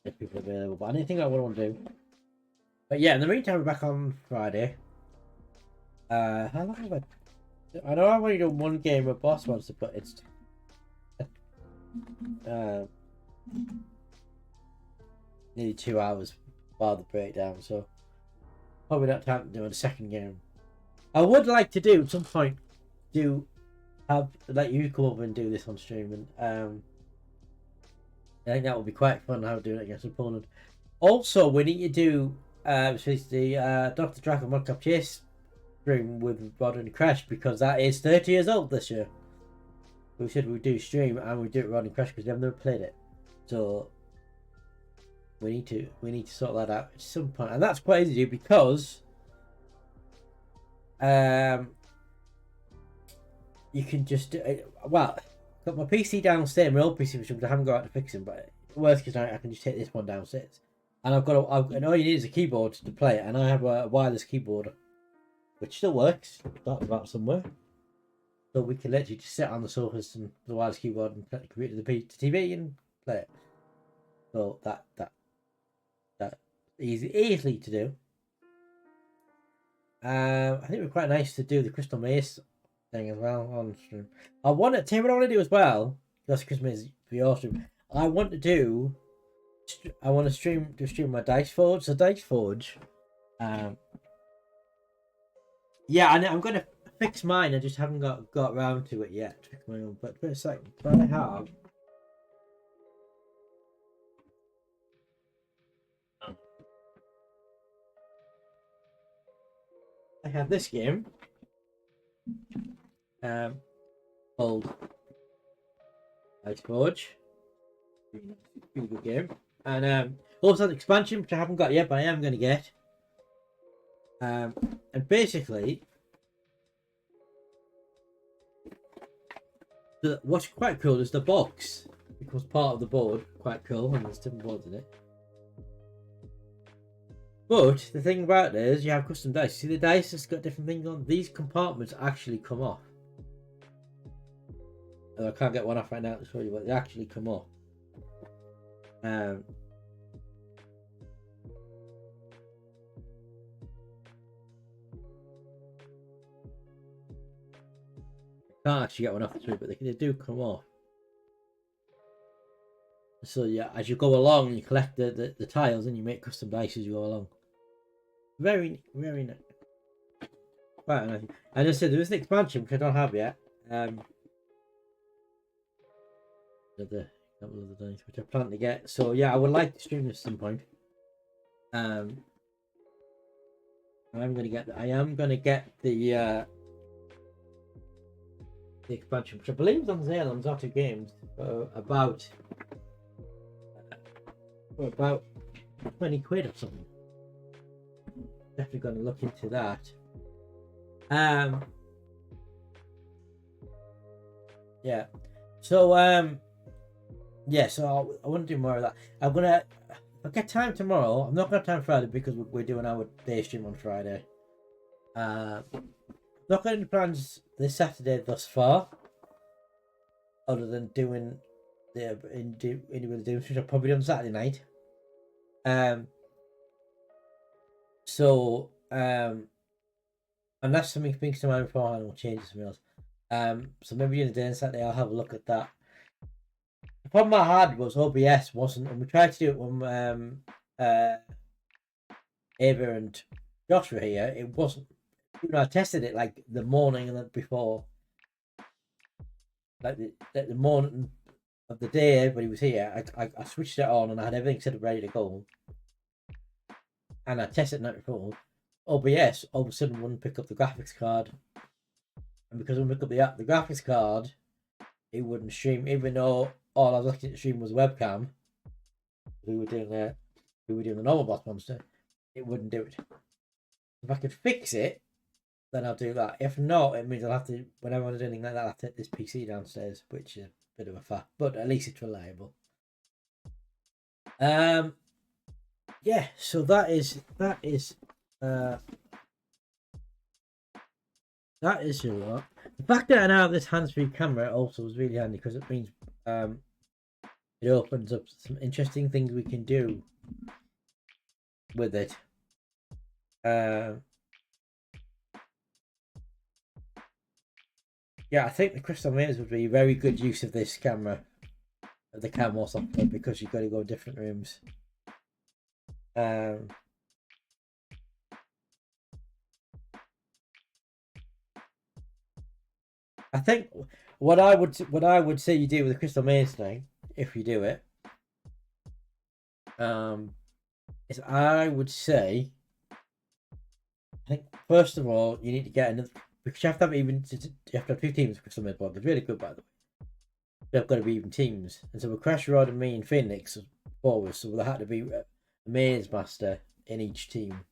if people are available. But anything I would want to do. But yeah, in the meantime, we're back on Friday. How long have I know I've only done one game with Boss Monster, but it's nearly 2 hours while the breakdown, so probably not time to do a second game. I would like to do at some point have let you come over and do this on stream, and I think that would be quite fun how doing it against an opponent. Also, we need to do the Dr. Dragon Minecraft Chase stream with Rod and Crash because that is 30 years old this year. We said we'd do stream and we do it Rod and Crash because we have never played it, so we need to sort that out at some point, and that's quite easy to do because you can just well, got my PC downstairs, my old PC, which I haven't got out to fix them, but worst case I can just take this one downstairs. And and all you need is a keyboard to play it, and I have a wireless keyboard, which still works. That's about somewhere. So we can literally just sit on the sofas and the wireless keyboard and connect the computer to the TV and play it. So that easily to do. I think it'd be quite nice to do the Crystal Maze thing as well on stream. I want to tell you what I want to do as well. That's Crystal Maze for your stream. I want to stream my Dice Forge. So Dice Forge, yeah, I'm gonna fix mine. I just haven't got around to it yet. Fix my own, but for a second, but I have. I have this game called Ice Forge. Really good game. And also an expansion which I haven't got yet, but I am going to get. And basically, what's quite cool is the box becomes part of the board. Quite cool, and there's different boards in it. But the thing about it is, you have custom dice. See the dice that's got different things on? These compartments actually come off. I can't get one off right now to show you, but they actually come off. Can't actually get one off the tree, but they do come off. So yeah, as you go along, you collect the tiles and you make custom dice as you go along. Very nice. Quite nice. And I said there is an expansion which I don't have yet. The couple of the dice which I plan to get. So yeah, I would like to stream this at some point. I am gonna get the expansion, which I believe is on sale on Zotto Games for about 20 quid or something. Definitely gonna look into that. Yeah. So yeah, so I want to do more of that. If I get time tomorrow, I'm not gonna have time Friday because we're doing our day stream on Friday. Not got any plans this Saturday thus far, other than doing the individual games, which I'll probably do on Saturday night. Unless something springs to mind beforehand, we'll change something else. So maybe during the day on Saturday, I'll have a look at that. The problem I had was OBS wasn't, and we tried to do it when Ava and Josh were here. It wasn't. You know, I tested it like the morning and then before, like the morning of the day everybody was here. I switched it on and I had everything set up ready to go, and I tested it the night before. OBS all of a sudden wouldn't pick up the graphics card, and because I wouldn't pick up the graphics card, it wouldn't stream. Even though all I was looking at stream was webcam, we were doing the normal boss monster, it wouldn't do it. If I could fix it, then I'll do that. If not, it means I'll have to, whenever I want to do anything like that, I'll have to take this PC downstairs, which is a bit of a faff, but at least it's reliable. Yeah, so that is your lot. The fact that I now have this hands-free camera also is really handy because it means it opens up some interesting things we can do with it. Yeah, I think the Crystal Maze would be a very good use of this camera, the camera or something, because you've got to go in different rooms. I think what I would say you do with the Crystal Maze thing, if you do it, is I would say, I think first of all you need to get another, because you have to have 2 teams of Crystal Maze board. They're really good, by the way. They've got to be even teams, and so with Crash Rod and me and Phoenix forward, so there had to be a Maze Master in each team,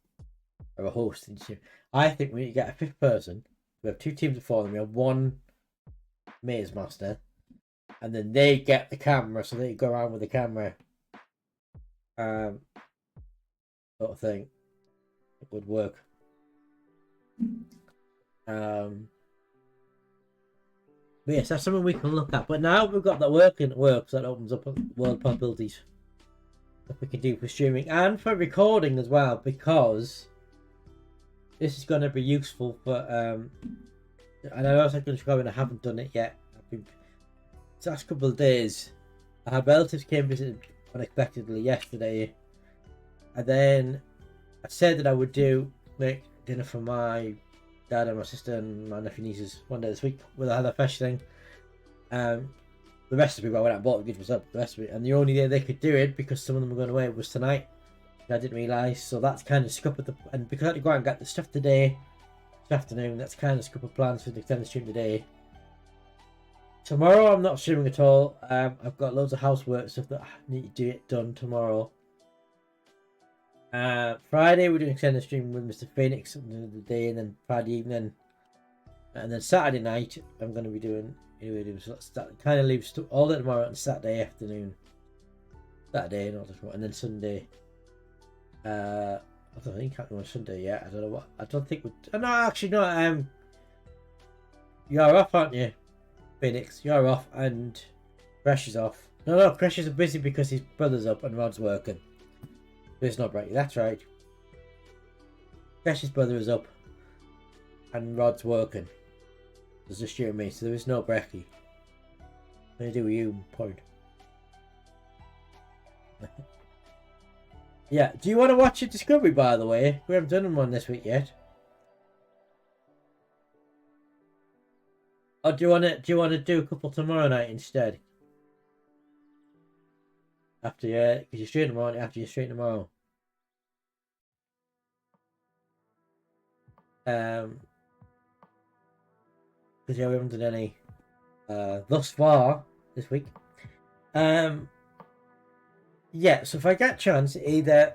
or a host in each team. I think we need to get a 5th person. We have 2 teams of 4 of them. We have 1 Maze Master, and then they get the camera, so they go around with the camera, sort of thing. It would work. But yes, that's something we can look at. But now we've got that working, it works. That opens up world possibilities that we can do for streaming and for recording as well, because this is going to be useful for and I know I'm going to go and I haven't done it yet. The last couple of days I had relatives came visit unexpectedly yesterday, and then I said that I would make dinner for my dad and my sister and my nephew nieces one day this week with a HelloFresh thing. The rest of the people I went out and bought the goods myself, the rest of it, and the only day they could do it because some of them were going away was tonight. I didn't realise, so that's kind of scuppered and because I had to go out and get the stuff today, this afternoon. That's kind of a couple of plans for the extended stream today. Tomorrow I'm not streaming at all. I've got loads of housework stuff that I need to get done tomorrow. Friday we're doing extended stream with Mr. Phoenix the day, and then Friday evening, and then Saturday night I'm going to be doing. So that kind of leaves all day tomorrow and Saturday afternoon. Saturday, not tomorrow, and then Sunday. I don't think I'm on Sunday yet. I don't know what. I don't think we. No, actually, no. You're off, aren't you, Phoenix? You're off, and Crash is off. No, Crash is busy because his brother's up and Rod's working. It's not Brekkie. That's right. Crash's brother is up, and Rod's working. There's just you and me, so there is no Brekkie. What do you, point? Yeah, do you want to watch a Discovery, by the way? We haven't done one this week yet. Or do you want to do a couple tomorrow night instead? After because you're straight tomorrow. After you're straight tomorrow. Because yeah, we haven't done any thus far this week. Yeah, so if I get a chance, either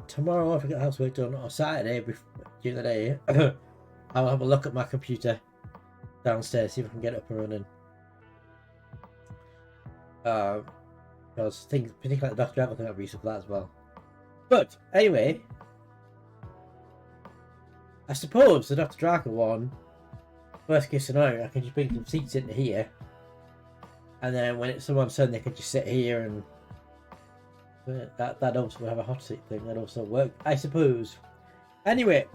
tomorrow if I get housework done, or Saturday during the day, I'll have a look at my computer downstairs, see if I can get it up and running. Because things, particularly like the Dr. Evil thing, I'll be useful for that as well. But anyway, I suppose the Dr. Draco one, worst case scenario, I can just bring some seats into here. And then when it's someone's turn, they can just sit here, and that also will have a hot seat thing. That also work, I suppose. Anyway,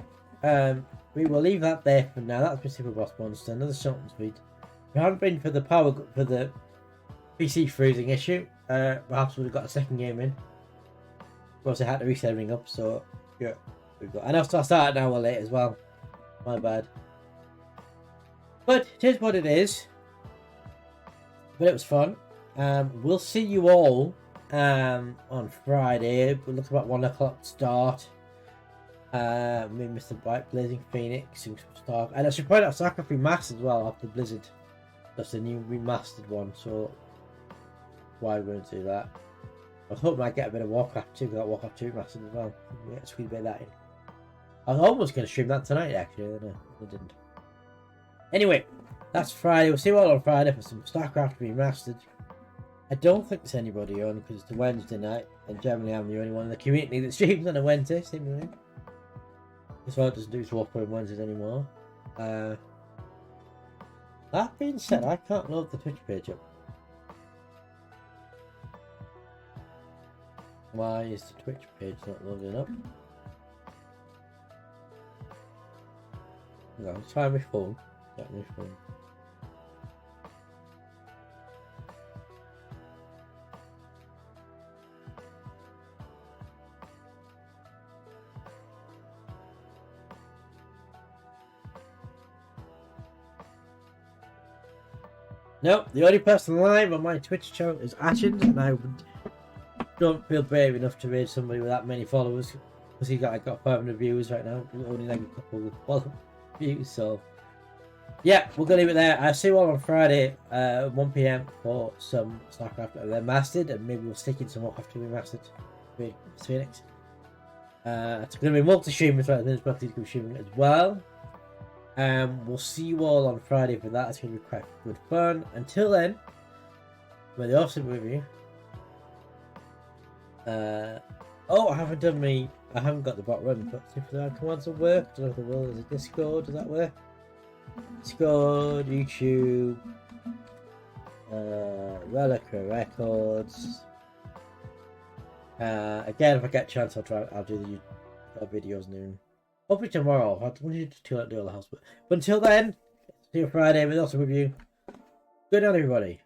we will leave that there for now. That's been Super Boss Monster. Another short and sweet. If it hadn't been for the PC freezing issue, perhaps we'd have got a second game in. Of course, I had to reset everything up, so yeah, we've got. And I started an hour late as well. My bad. But it is what it is. But it was fun. We'll see you all on Friday. We'll look about 1 o'clock start. Me and Mr. Bright, Blazing Phoenix, Superstar. And I should point out StarCraft Remastered as well after Blizzard. That's the new remastered one, so why we're going to do that. I was hoping I'd get a bit of Warcraft 2, because that Warcraft 2 remastered as well. Yeah, squeeze a bit of that in. I was almost going to stream that tonight, actually. I didn't. Anyway. That's Friday. We'll see you all on Friday for some StarCraft Remastered. I don't think there's anybody on because it's a Wednesday night, and generally I'm the only one in the community that streams on a Wednesday, seemingly. This one doesn't do swap on Wednesdays anymore. That being said, I can't load the Twitch page up. Why is the Twitch page not loading up? No, let's try my phone. Got my phone. Nope, the only person live on my Twitch channel is Ashens, and I don't feel brave enough to raid somebody with that many followers, because I got 500 views right now, only like a couple of views, so yeah, we're going to leave it there. I'll see you all on Friday, 1 PM for some StarCraft Remastered, and maybe we'll stick in some Warcraft 2 Remastered with Phoenix. It's going to be multi-stream as well as streaming as well. We'll see you all on Friday for that. It's going to be quite good fun. Until then, may the awesome with you. Oh, I haven't got the bot run, but if the commands will work, I don't know if there will. There's a Discord, does that work? Discord, YouTube, Relica Records. Again, if I get a chance, I'll do the videos noon. Hopefully tomorrow. I want you to do all the house, but until then, see you Friday with awesome review. Good night, everybody.